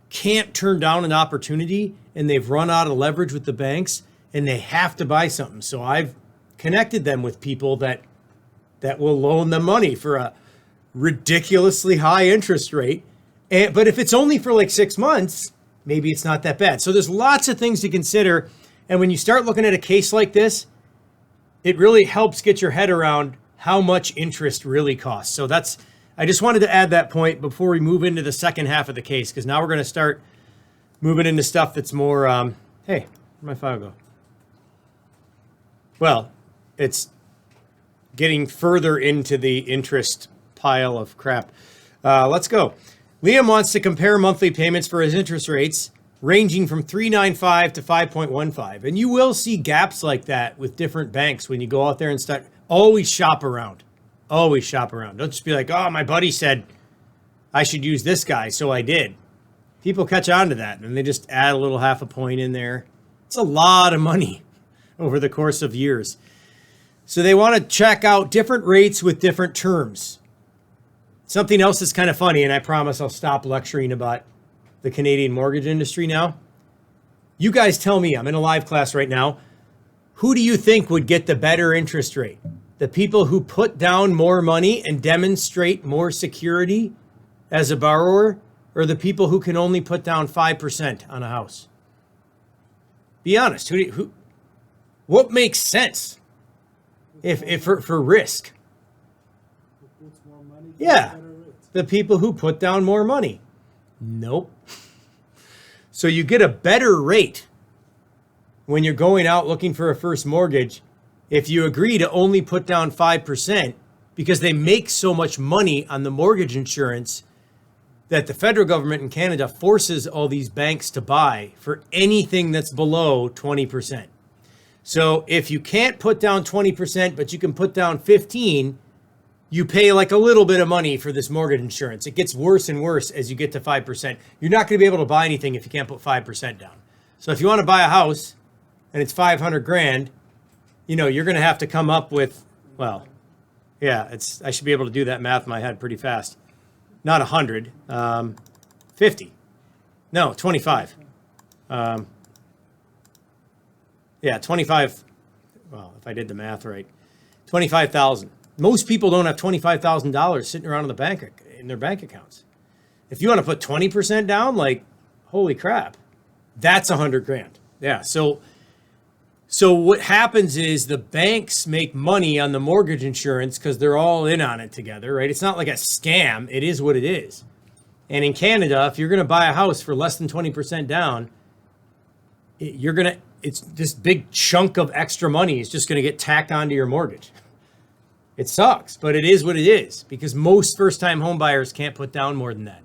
Speaker 1: can't turn down an opportunity, and they've run out of leverage with the banks, and they have to buy something. So I've connected them with people that will loan them money for a ridiculously high interest rate. But if it's only for like 6 months, maybe it's not that bad. So there's lots of things to consider. And when you start looking at a case like this, it really helps get your head around how much interest really costs. So I just wanted to add that point before we move into the second half of the case, because now we're going to start moving into stuff that's more, hey, where'd my file go? Well, it's getting further into the interest pile of crap. Let's go. Liam wants to compare monthly payments for his interest rates ranging from 3.95 to 5.15. And you will see gaps like that with different banks when you go out there and start. Always shop around. Always shop around. Don't just be like, oh, my buddy said I should use this guy, so I did. People catch on to that, and they just add a little half a point in there. It's a lot of money over the course of years. So they want to check out different rates with different terms. Something else that's kind of funny, and I promise I'll stop lecturing about the Canadian mortgage industry now. You guys tell me, I'm in a live class right now. Who do you think would get the better interest rate? The people who put down more money and demonstrate more security as a borrower, or the people who can only put down 5% on a house? Be honest. What makes sense if for risk?
Speaker 2: Who puts more money?
Speaker 1: Yeah,
Speaker 2: Better rates.
Speaker 1: the people who put down more money. Nope. So you get a better rate when you're going out looking for a first mortgage if you agree to only put down 5%, because they make so much money on the mortgage insurance that the federal government in Canada forces all these banks to buy for anything that's below 20%. So if you can't put down 20%, but you can put down 15, you pay like a little bit of money for this mortgage insurance. It gets worse and worse as you get to 5%. You're not going to be able to buy anything if you can't put 5% down. So if you want to buy a house and it's 500 grand, you're going to have to come up with, well, yeah, I should be able to do that math in my head pretty fast. Not 100, 50. No, 25. Yeah, 25. Well, if I did the math right, 25,000. Most people don't have $25,000 sitting around in their bank accounts. If you want to put 20% down, like, holy crap, that's 100 grand. Yeah. So what happens is the banks make money on the mortgage insurance because they're all in on it together, right? It's not like a scam. It is what it is. And in Canada, if you're going to buy a house for less than 20% down, it's this big chunk of extra money is just going to get tacked onto your mortgage. It sucks, but it is what it is because most first-time home buyers can't put down more than that.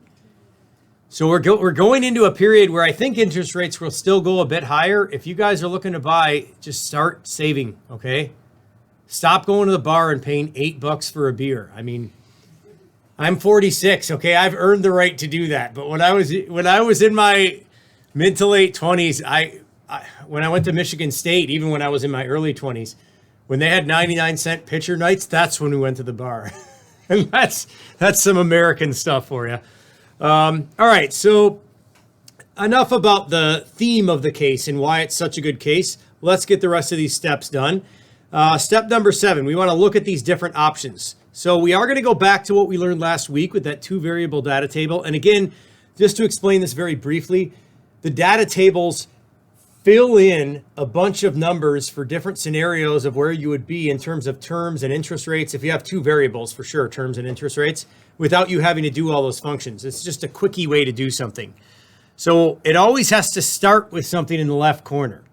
Speaker 1: So we're going into a period where I think interest rates will still go a bit higher. If you guys are looking to buy, just start saving, okay? Stop going to the bar and paying $8 for a beer. I mean, I'm 46, okay? I've earned the right to do that. But when I was in my mid to late 20s, when I went to Michigan State, even when I was in my early 20s, when they had 99-cent pitcher nights, that's when we went to the bar. And that's some American stuff for you. All right, so enough about the theme of the case and why it's such a good case. Let's get the rest of these steps done. Step number 7, we want to look at these different options. So we are going to go back to what we learned last week with that 2-variable data table. And again, just to explain this very briefly, the data tables fill in a bunch of numbers for different scenarios of where you would be in terms of terms and interest rates. If you have 2 variables, for sure, terms and interest rates, without you having to do all those functions. It's just a quickie way to do something. So it always has to start with something in the left corner.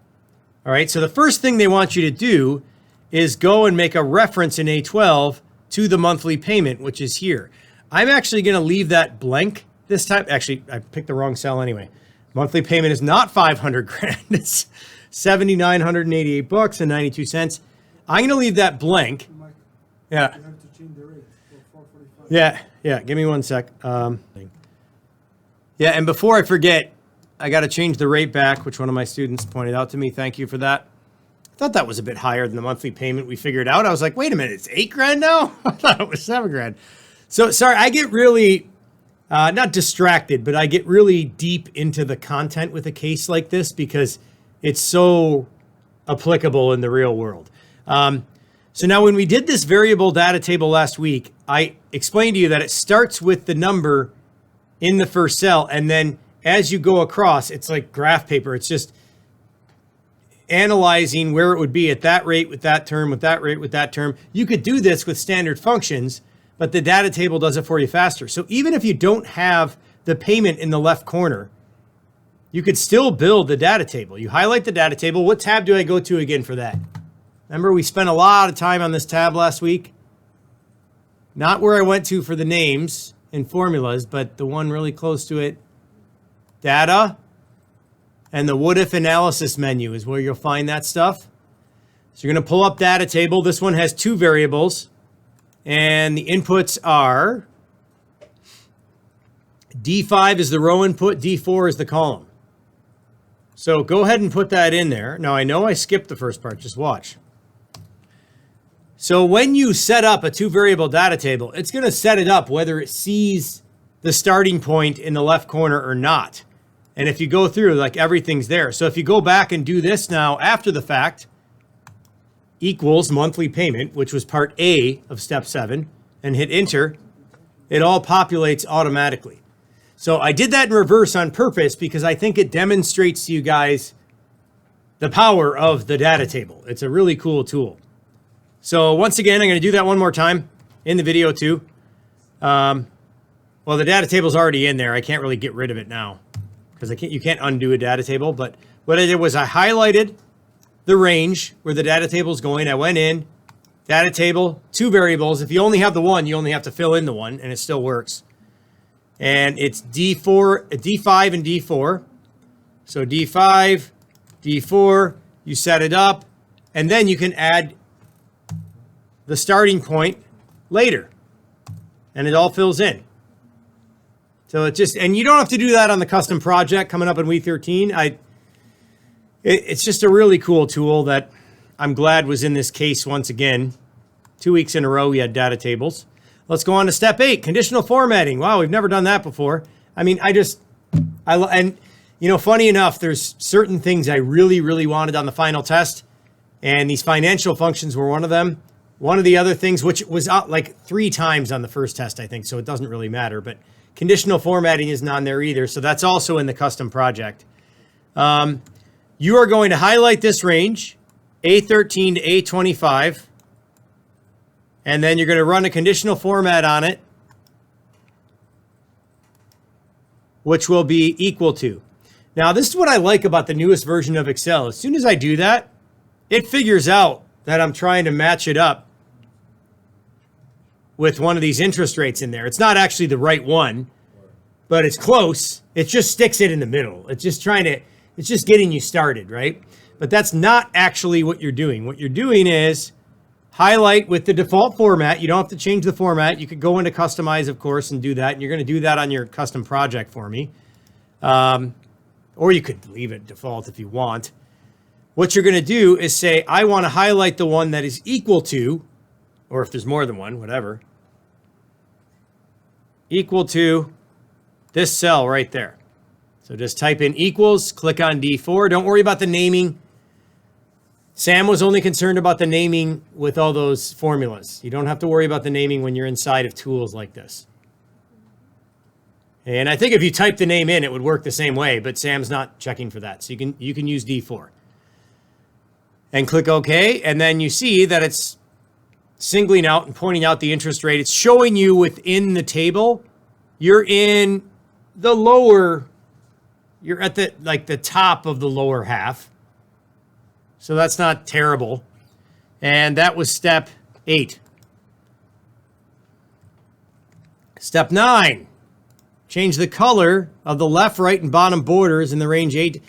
Speaker 1: All right, so the first thing they want you to do is go and make a reference in A12 to the monthly payment, which is here. I'm actually going to leave that blank this time. Actually, I picked the wrong cell anyway. Monthly payment is not 500 grand. It's $7,988 and 92 cents. I'm going to leave that blank.
Speaker 2: Mike,
Speaker 1: Yeah.
Speaker 2: you have to change the rate for 445.
Speaker 1: Yeah. Give me one sec. Yeah. And before I forget, I got to change the rate back, which one of my students pointed out to me. Thank you for that. I thought that was a bit higher than the monthly payment we figured out. I was like, wait a minute, it's 8 grand now? I thought it was 7 grand. So sorry, I get really, not distracted, but I get really deep into the content with a case like this because it's so applicable in the real world. So now when we did this variable data table last week, I explained to you that it starts with the number in the first cell. And then as you go across, it's like graph paper. It's just analyzing where it would be at that rate with that term, with that rate with that term. You could do this with standard functions, but the data table does it for you faster. So even if you don't have the payment in the left corner, you could still build the data table. You highlight the data table. What tab do I go to again for that? Remember, we spent a lot of time on this tab last week. Not where I went to for the names and formulas, but the one really close to it. Data. And the what if analysis menu is where you'll find that stuff. So you're going to pull up data table. This one has 2 variables. And the inputs are D5 is the row input, D4 is the column. So go ahead and put that in there. Now I know I skipped the first part, just watch. So when you set up a 2 variable data table, it's going to set it up whether it sees the starting point in the left corner or not. And if you go through, like, everything's there. So if you go back and do this now after the fact, equals monthly payment, which was part A of step 7, and hit enter, it all populates automatically. So I did that in reverse on purpose because I think it demonstrates to you guys the power of the data table. It's a really cool tool. So once again, I'm going to do that one more time in the video too. Well, the data table's already in there. I can't really get rid of it now because you can't undo a data table. But what I did was I highlighted the range where the data table is going. I went in, data table, 2 variables. If you only have the one, you only have to fill in the one, and it still works. And it's D5 and D4. So D5, D4, you set it up, and then you can add the starting point later, and it all fills in. So it just, and you don't have to do that on the custom project coming up in week 13. It's just a really cool tool that I'm glad was in this case once again. 2 weeks in a row, we had data tables. Let's go on to step 8, conditional formatting. Wow, we've never done that before. I mean, and you know, funny enough, there's certain things I really, really wanted on the final test, and these financial functions were one of them. One of the other things, which was out like 3 times on the first test, I think, so it doesn't really matter, but conditional formatting isn't on there either, so that's also in the custom project. You are going to highlight this range, A13 to A25, and then you're going to run a conditional format on it, which will be equal to. Now, this is what I like about the newest version of Excel. As soon as I do that, it figures out that I'm trying to match it up with one of these interest rates in there. It's not actually the right one, but it's close. It just sticks it in the middle. It's just it's just getting you started, right? But that's not actually what you're doing. What you're doing is highlight with the default format. You don't have to change the format. You could go into customize, of course, and do that. And you're going to do that on your custom project for me. Or you could leave it default if you want. What you're going to do is say, I want to highlight the one that is equal to, or if there's more than one, whatever, equal to this cell right there. So just type in equals, click on D4. Don't worry about the naming. Sam was only concerned about the naming with all those formulas. You don't have to worry about the naming when you're inside of tools like this. And I think if you type the name in, it would work the same way, but Sam's not checking for that. So you can use D4. And click OK, and then you see that it's singling out and pointing out the interest rate. It's showing you within the table, you're in the lower, you're at the top of the lower half. So that's not terrible. And that was step 8. Step 9, change the color of the left, right, and bottom borders in the range 8.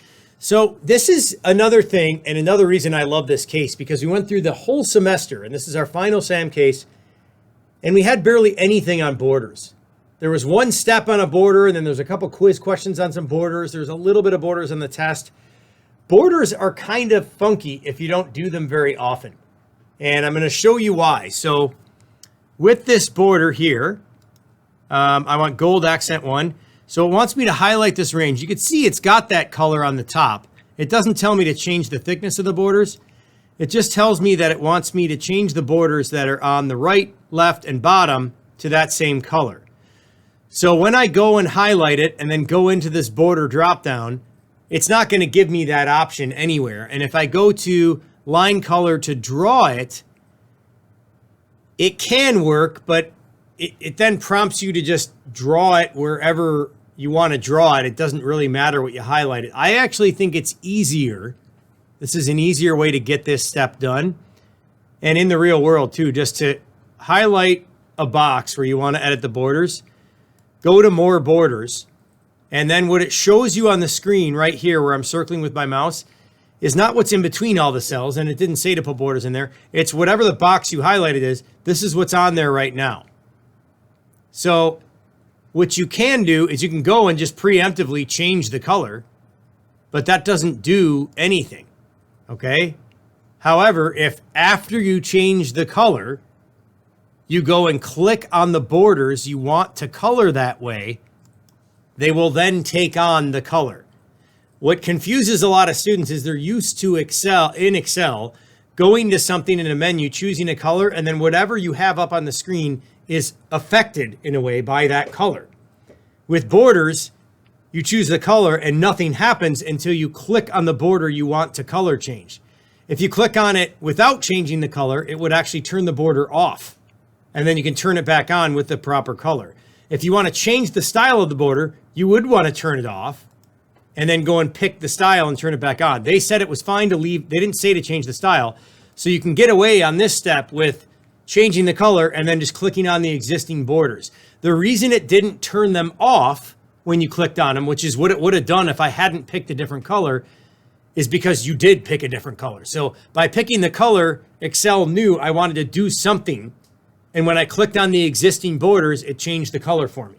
Speaker 1: So this is another thing and another reason I love this case, because we went through the whole semester, and this is our final SAM case, and we had barely anything on borders. There was one step on a border, and then there's a couple quiz questions on some borders. There's a little bit of borders on the test. Borders are kind of funky if you don't do them very often. And I'm going to show you why. So with this border here, I want gold accent 1. So it wants me to highlight this range. You can see it's got that color on the top. It doesn't tell me to change the thickness of the borders. It just tells me that it wants me to change the borders that are on the right, left, and bottom to that same color. So when I go and highlight it and then go into this border dropdown, it's not going to give me that option anywhere. And if I go to line color to draw it, it can work, but it then prompts you to just draw it wherever you want to draw it. It doesn't really matter what you highlight it. I actually think it's easier. This is an easier way to get this step done. And in the real world too, just to highlight a box where you want to edit the borders, go to more borders, And then what it shows you on the screen right here where I'm circling with my mouse is not what's in between all the cells, and it didn't say to put borders in there. It's whatever the box you highlighted is, this is what's on there right now. So what you can do is you can go and just preemptively change the color, but that doesn't do anything, okay? However, if after you change the color, you go and click on the borders you want to color that way, they will then take on the color. What confuses a lot of students is they're used to Excel, going to something in a menu, choosing a color, and then whatever you have up on the screen is affected in a way by that color. With borders, you choose the color and nothing happens until you click on the border you want to color change. If you click on it without changing the color, it would actually turn the border off. And then you can turn it back on with the proper color. If you want to change the style of the border, you would want to turn it off and then go and pick the style and turn it back on. They said it was fine to leave. They didn't say to change the style. So you can get away on this step with changing the color and then just clicking on the existing borders. The reason it didn't turn them off when you clicked on them, which is what it would have done if I hadn't picked a different color, is because you did pick a different color. So by picking the color, Excel knew I wanted to do something. And when I clicked on the existing borders, it changed the color for me.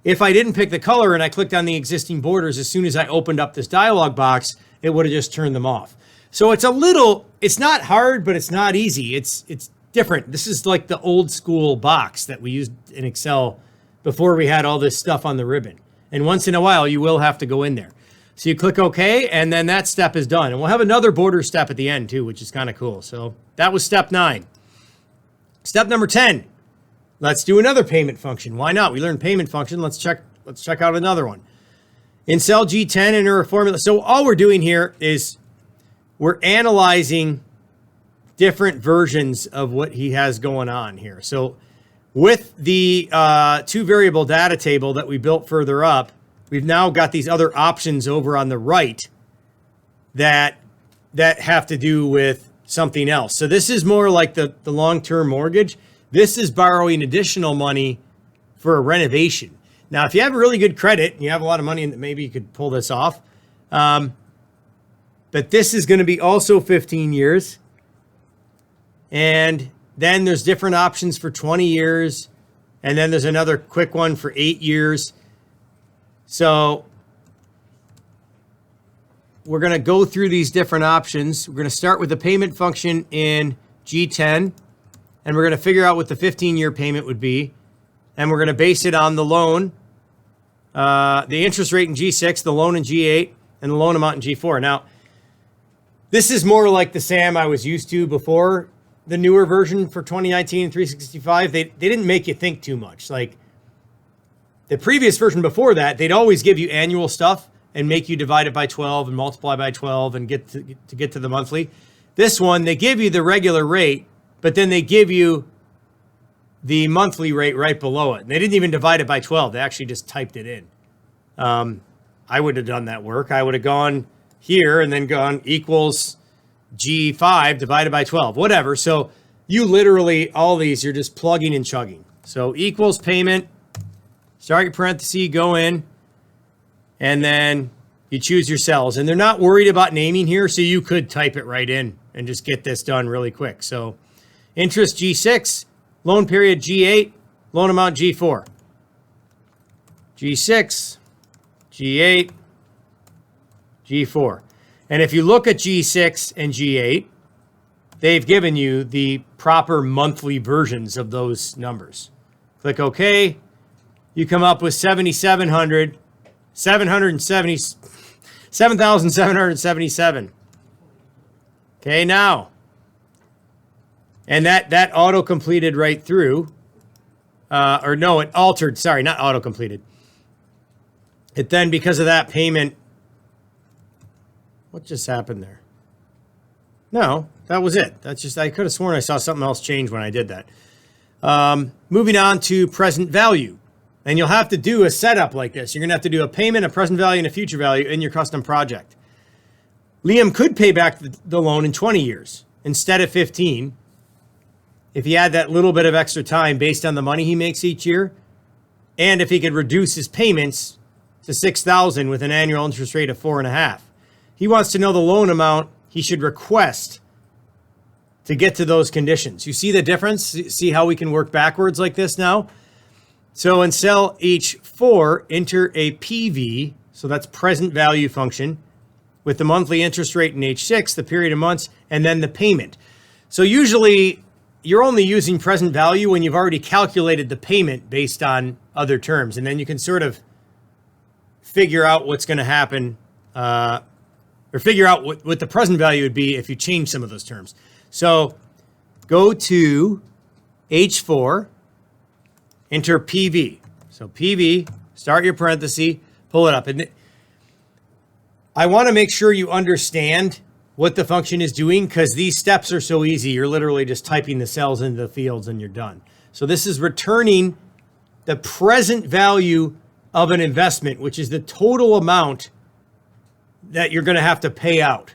Speaker 1: If I didn't pick the color and I clicked on the existing borders, as soon as I opened up this dialog box, it would have just turned them off. So it's not hard, but it's not easy. It's different. This is like the old school box that we used in Excel before we had all this stuff on the ribbon. And once in a while, you will have to go in there. So you click OK, and then that step is done. And we'll have another border step at the end too, which is kind of cool. So that was step 9. Step number 10. Let's do another payment function. Why not? We learned payment function. Let's check out another one. In cell G10, enter a formula. So all we're doing here is we're analyzing different versions of what he has going on here. So with the 2 variable data table that we built further up, we've now got these other options over on the right that have to do with something else. So this is more like the long-term mortgage. This is borrowing additional money for a renovation. Now, if you have a really good credit and you have a lot of money, and maybe you could pull this off. But this is going to be also 15 years. And then there's different options for 20 years. And then there's another quick one for 8 years. So we're going to go through these different options. We're going to start with the payment function in G10. And we're going to figure out what the 15-year payment would be. And we're going to base it on the loan, the interest rate in G6, the loan in G8, and the loan amount in G4. Now, this is more like the SAM I was used to before the newer version for 2019 and 365. They didn't make you think too much. Like the previous version before that, they'd always give you annual stuff and make you divide it by 12 and multiply by 12 and get to the monthly. This one, they give you the regular rate, but then they give you the monthly rate right below it. And they didn't even divide it by 12. They actually just typed it in. I would have done that work. I would have gone here and then gone equals G5 divided by 12, whatever. So you literally, all these, you're just plugging and chugging. So equals payment, start your parenthesis, go in, and then you choose your cells. And they're not worried about naming here, so you could type it right in and just get this done really quick. So interest G6, loan period G8, loan amount G4. G6, G8, G4. And if you look at G6 and G8, they've given you the proper monthly versions of those numbers. Click OK. You come up with 7,777. Okay, now. And that auto-completed right through. Or no, it altered. Sorry, not auto-completed. It then, because of that payment, what just happened there? No, that was it. That's just, I could have sworn I saw something else change when I did that. Moving on to present value. And you'll have to do a setup like this. You're going to have to do a payment, a present value, and a future value in your custom project. Liam could pay back the loan in 20 years instead of 15 if he had that little bit of extra time based on the money he makes each year, and if he could reduce his payments to $6,000 with an annual interest rate of 4.5%. He wants to know the loan amount he should request to get to those conditions. You see the difference? See how we can work backwards like this now? So in cell H4, enter a PV, so that's present value function, with the monthly interest rate in H6, the period of months, and then the payment. So usually you're only using present value when you've already calculated the payment based on other terms. And then you can sort of figure out what's going to happen, or figure out what the present value would be if you change some of those terms. So go to H4, enter PV. So PV, start your parenthesis, pull it up. And I want to make sure you understand what the function is doing, because these steps are so easy. You're literally just typing the cells into the fields and you're done. So this is returning the present value of an investment, which is the total amount that you're going to have to pay out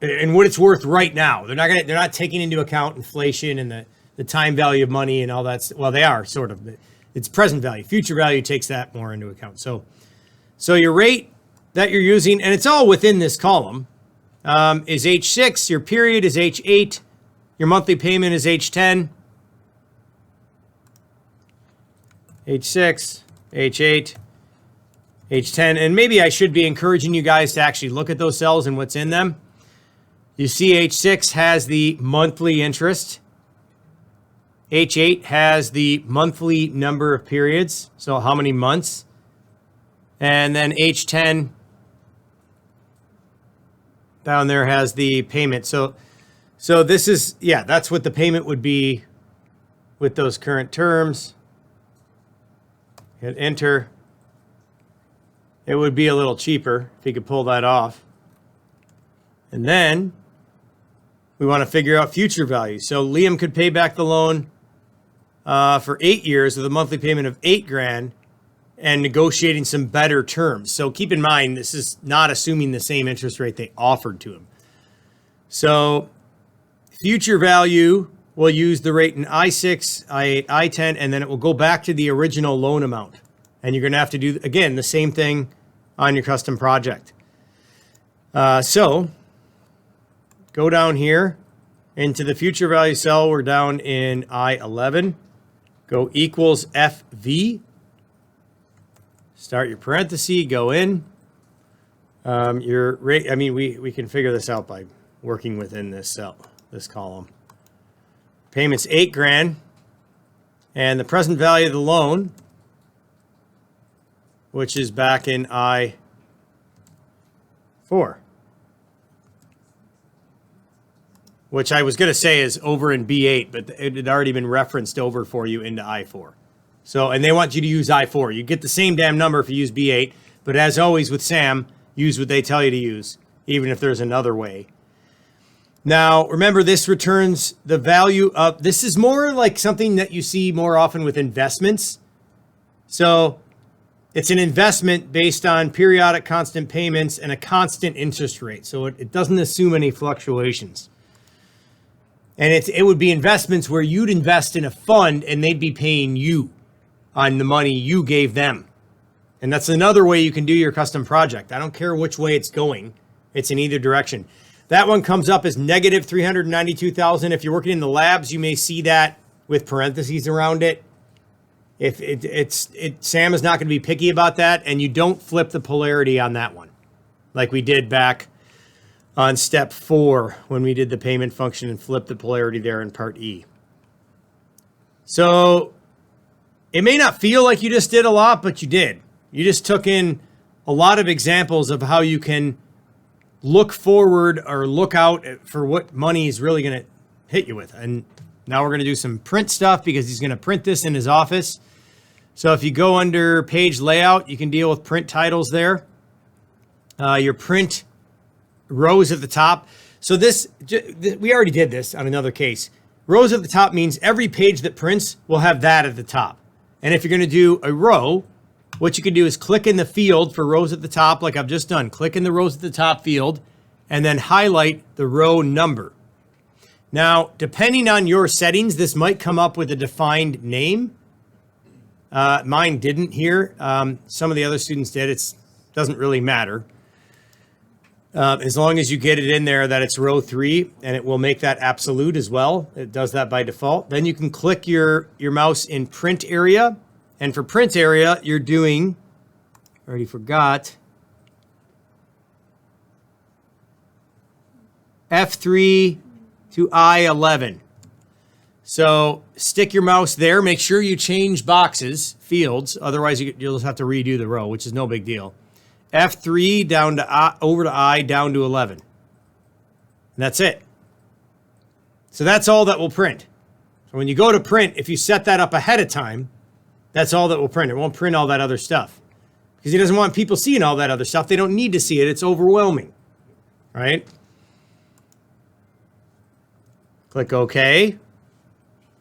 Speaker 1: and what it's worth right now. They're not taking into account inflation and the time value of money and all that. Well, they are sort of. It's present value. Future value takes that more into account. So your rate that you're using, and it's all within this column, is H6. Your period is H8. Your monthly payment is H10. H6, H8, H10. And maybe I should be encouraging you guys to actually look at those cells and what's in them. You see H6 has the monthly interest. H8 has the monthly number of periods, so how many months. And then H10 down there has the payment. So this is, yeah, that's what the payment would be with those current terms. Hit enter. It would be a little cheaper if you could pull that off. And then we want to figure out future value. So Liam could pay back the loan for 8 years with a monthly payment of $8,000 and negotiating some better terms. So keep in mind, this is not assuming the same interest rate they offered to him. So future value, we'll use the rate in I6, I8, I10, and then it will go back to the original loan amount. And you're going to have to do, again, the same thing on your custom project. So go down here into the future value cell. We're down in I11. Go equals FV. Start your parenthesis, go in. Your rate, I mean, we can figure this out by working within this cell, this column. Payment's $8,000, and the present value of the loan, which is back in I4. Which I was going to say is over in B8, but it had already been referenced over for you into I4. So, and they want you to use I4. You get the same damn number if you use B8, but as always with SAM, use what they tell you to use, even if there's another way. Now, remember, this returns the value of, this is more like something that you see more often with investments. So it's an investment based on periodic constant payments and a constant interest rate. So it doesn't assume any fluctuations. And it would be investments where you'd invest in a fund and they'd be paying you on the money you gave them. And that's another way you can do your custom project. I don't care which way it's going. It's in either direction. That one comes up as negative 392,000. If you're working in the labs, you may see that with parentheses around it. If Sam is not going to be picky about that, and you don't flip the polarity on that one, like we did back on step 4 when we did the payment function and flipped the polarity there in part E. So it may not feel like you just did a lot, but you did. You just took in a lot of examples of how you can look forward or look out for what money is really going to hit you with. And now we're going to do some print stuff because he's going to print this in his office. So if you go under page layout, you can deal with print titles there. Your print rows at the top. So this, we already did this on another case. Rows at the top means every page that prints will have that at the top. And if you're going to do a row, what you can do is click in the field for rows at the top, like I've just done. Click in the rows at the top field, and then highlight the row number. Now, depending on your settings, this might come up with a defined name. Mine didn't here. Some of the other students did. It doesn't really matter. As long as you get it in there that it's row 3, and it will make that absolute as well. It does that by default. Then you can click your mouse in print area. And for print area, you're doing, already forgot, F3 to I11. So stick your mouse there. Make sure you change boxes, fields. Otherwise, you'll just have to redo the row, which is no big deal. F3 down to I, over to I, down to 11. And that's it. So that's all that will print. So when you go to print, if you set that up ahead of time, that's all that will print. It won't print all that other stuff. Because he doesn't want people seeing all that other stuff. They don't need to see it. It's overwhelming. Right? Click OK.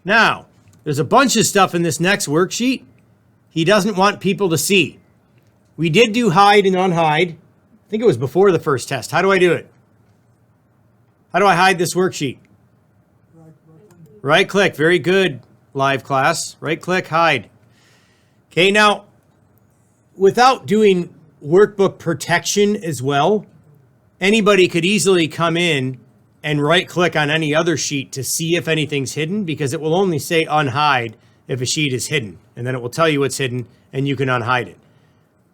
Speaker 1: Now, there's a bunch of stuff in this next worksheet he doesn't want people to see. We did do hide and unhide. I think it was before the first test. How do I do it? How do I hide this worksheet? Right click. Very good, live class. Right click, hide. Okay, now, without doing workbook protection as well, anybody could easily come in and right click on any other sheet to see if anything's hidden, because it will only say unhide if a sheet is hidden, and then it will tell you it's hidden and you can unhide it.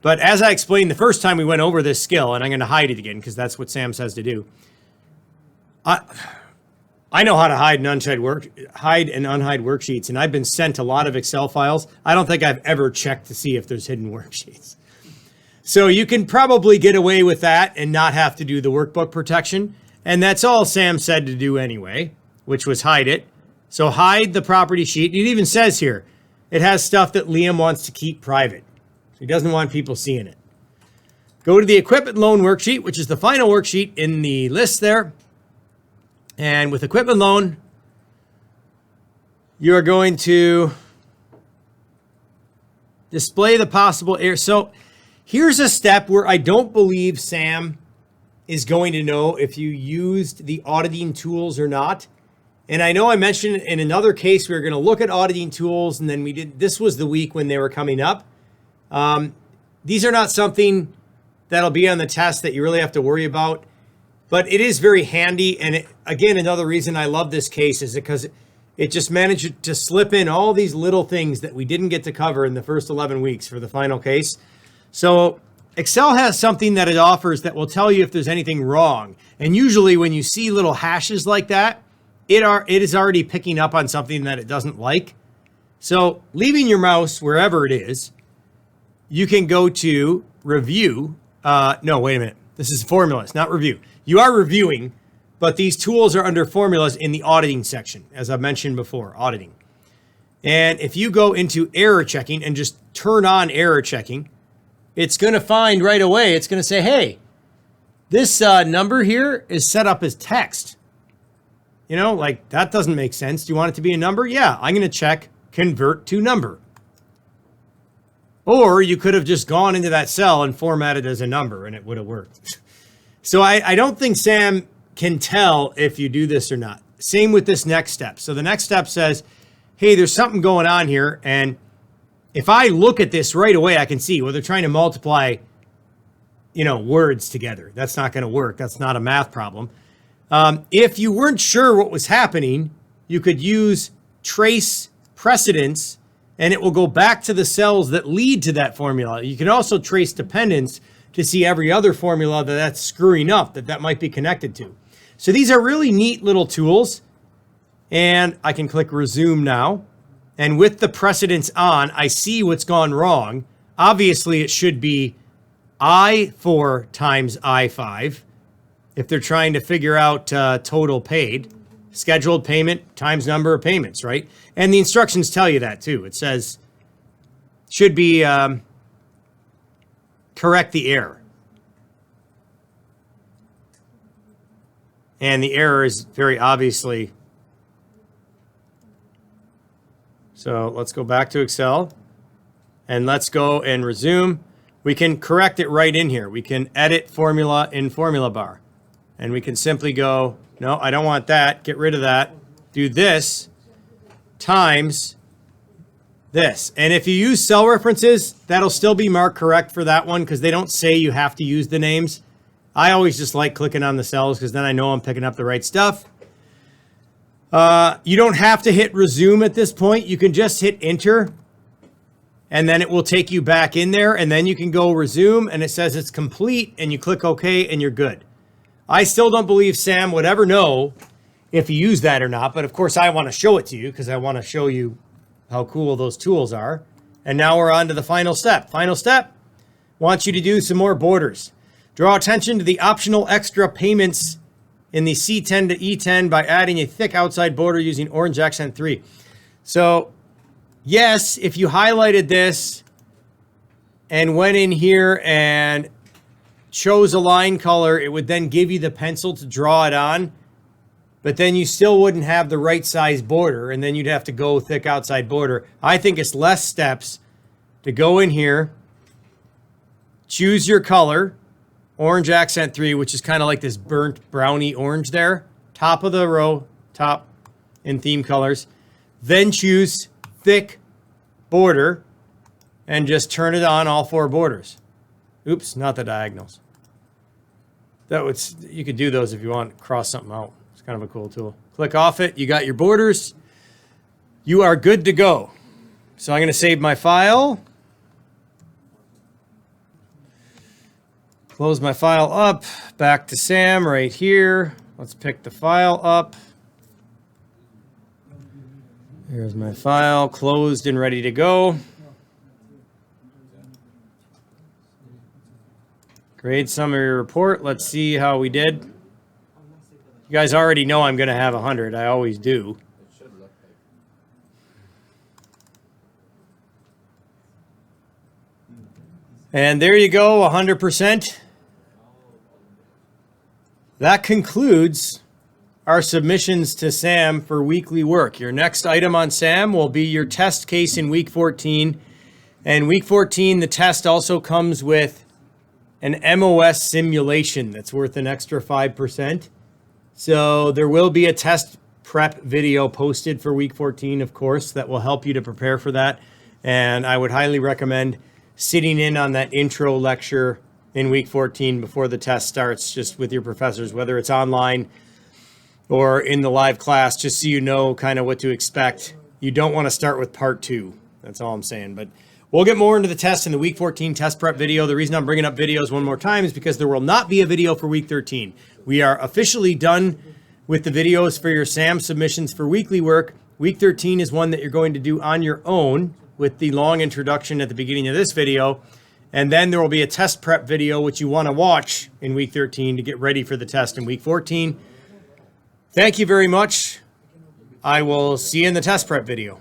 Speaker 1: But as I explained the first time we went over this skill, and I'm going to hide it again because that's what Sam says to do. I know how to hide and unhide worksheets, and I've been sent a lot of Excel files. I don't think I've ever checked to see if there's hidden worksheets. So you can probably get away with that and not have to do the workbook protection. And that's all Sam said to do anyway, which was hide it. So hide the property sheet. It even says here, it has stuff that Liam wants to keep private. So he doesn't want people seeing it. Go to the equipment loan worksheet, which is the final worksheet in the list there. And with equipment loan, you are going to display the possible error. So here's a step where I don't believe Sam is going to know if you used the auditing tools or not. And I know I mentioned in another case, we were going to look at auditing tools, and then this was the week when they were coming up. These are not something that'll be on the test that you really have to worry about, but it is very handy. And again, another reason I love this case is because it just managed to slip in all these little things that we didn't get to cover in the first 11 weeks for the final case. So Excel has something that it offers that will tell you if there's anything wrong. And usually when you see little hashes like that, it is already picking up on something that it doesn't like. So leaving your mouse wherever it is, you can go to review. No, wait a minute. This is formulas, not review. You are reviewing, but these tools are under formulas in the auditing section, as I mentioned before, auditing. And if you go into error checking and just turn on error checking, it's going to find right away, it's going to say, hey, this number here is set up as text. You know, like that doesn't make sense. Do you want it to be a number? Yeah, I'm going to check convert to number. Or you could have just gone into that cell and formatted as a number and it would have worked. So I don't think Sam can tell if you do this or not. Same with this next step. So the next step says, hey, there's something going on here. And if I look at this right away, I can see, well, they're trying to multiply, words together. That's not going to work. That's not a math problem. If you weren't sure what was happening, you could use trace precedence, and it will go back to the cells that lead to that formula. You can also trace dependence to see every other formula that's screwing up that might be connected to. So these are really neat little tools. And I can click resume now. And with the precedence on, I see what's gone wrong. Obviously, it should be I4 times I5 if they're trying to figure out total paid, scheduled payment times number of payments, right? And the instructions tell you that too. It says, should be correct the error. And the error is very obviously. So let's go back to Excel and let's go and resume. We can correct it right in here. We can edit formula in formula bar. And we can simply go, no, I don't want that. Get rid of that. Do this times this. And if you use cell references, that'll still be marked correct for that one because they don't say you have to use the names. I always just like clicking on the cells because then I know I'm picking up the right stuff. You don't have to hit resume at this point. You can just hit enter and then it will take you back in there and then you can go resume and it says it's complete and you click OK and you're good. I still don't believe Sam would ever know if you use that or not, but of course I want to show it to you because I want to show you how cool those tools are. And now we're on to the final step. Final step, wants you to do some more borders. Draw attention to the optional extra payments in the C10 to E10 by adding a thick outside border using orange accent 3. So yes, if you highlighted this and went in here and chose a line color, it would then give you the pencil to draw it on, but then you still wouldn't have the right size border and then you'd have to go thick outside border. I think it's less steps to go in here, choose your color, orange accent 3, which is kind of like this burnt brownie orange there. Top of the row, top in theme colors. Then choose thick border and just turn it on all 4 borders. Oops, not the diagonals. You could do those if you want to cross something out. It's kind of a cool tool. Click off it. You got your borders. You are good to go. So I'm going to save my file. Close my file up, back to Sam right here. Let's pick the file up. Here's my file, closed and ready to go. Grade summary report. Let's see how we did. You guys already know I'm going to have 100. I always do. And there you go, 100%. That concludes our submissions to Sam for weekly work. Your next item on Sam will be your test case in week 14. And week 14, the test also comes with an MOS simulation that's worth an extra 5%. So there will be a test prep video posted for week 14, of course, that will help you to prepare for that. And I would highly recommend sitting in on that intro lecture in week 14 before the test starts, just with your professors, whether it's online or in the live class, just so you know kind of what to expect. You don't want to start with part 2. That's all I'm saying. But we'll get more into the test in the week 14 test prep video. The reason I'm bringing up videos one more time is because there will not be a video for week 13. We are officially done with the videos for your SAM submissions for weekly work. Week 13 is one that you're going to do on your own with the long introduction at the beginning of this video. And then there will be a test prep video, which you want to watch in week 13 to get ready for the test in week 14. Thank you very much. I will see you in the test prep video.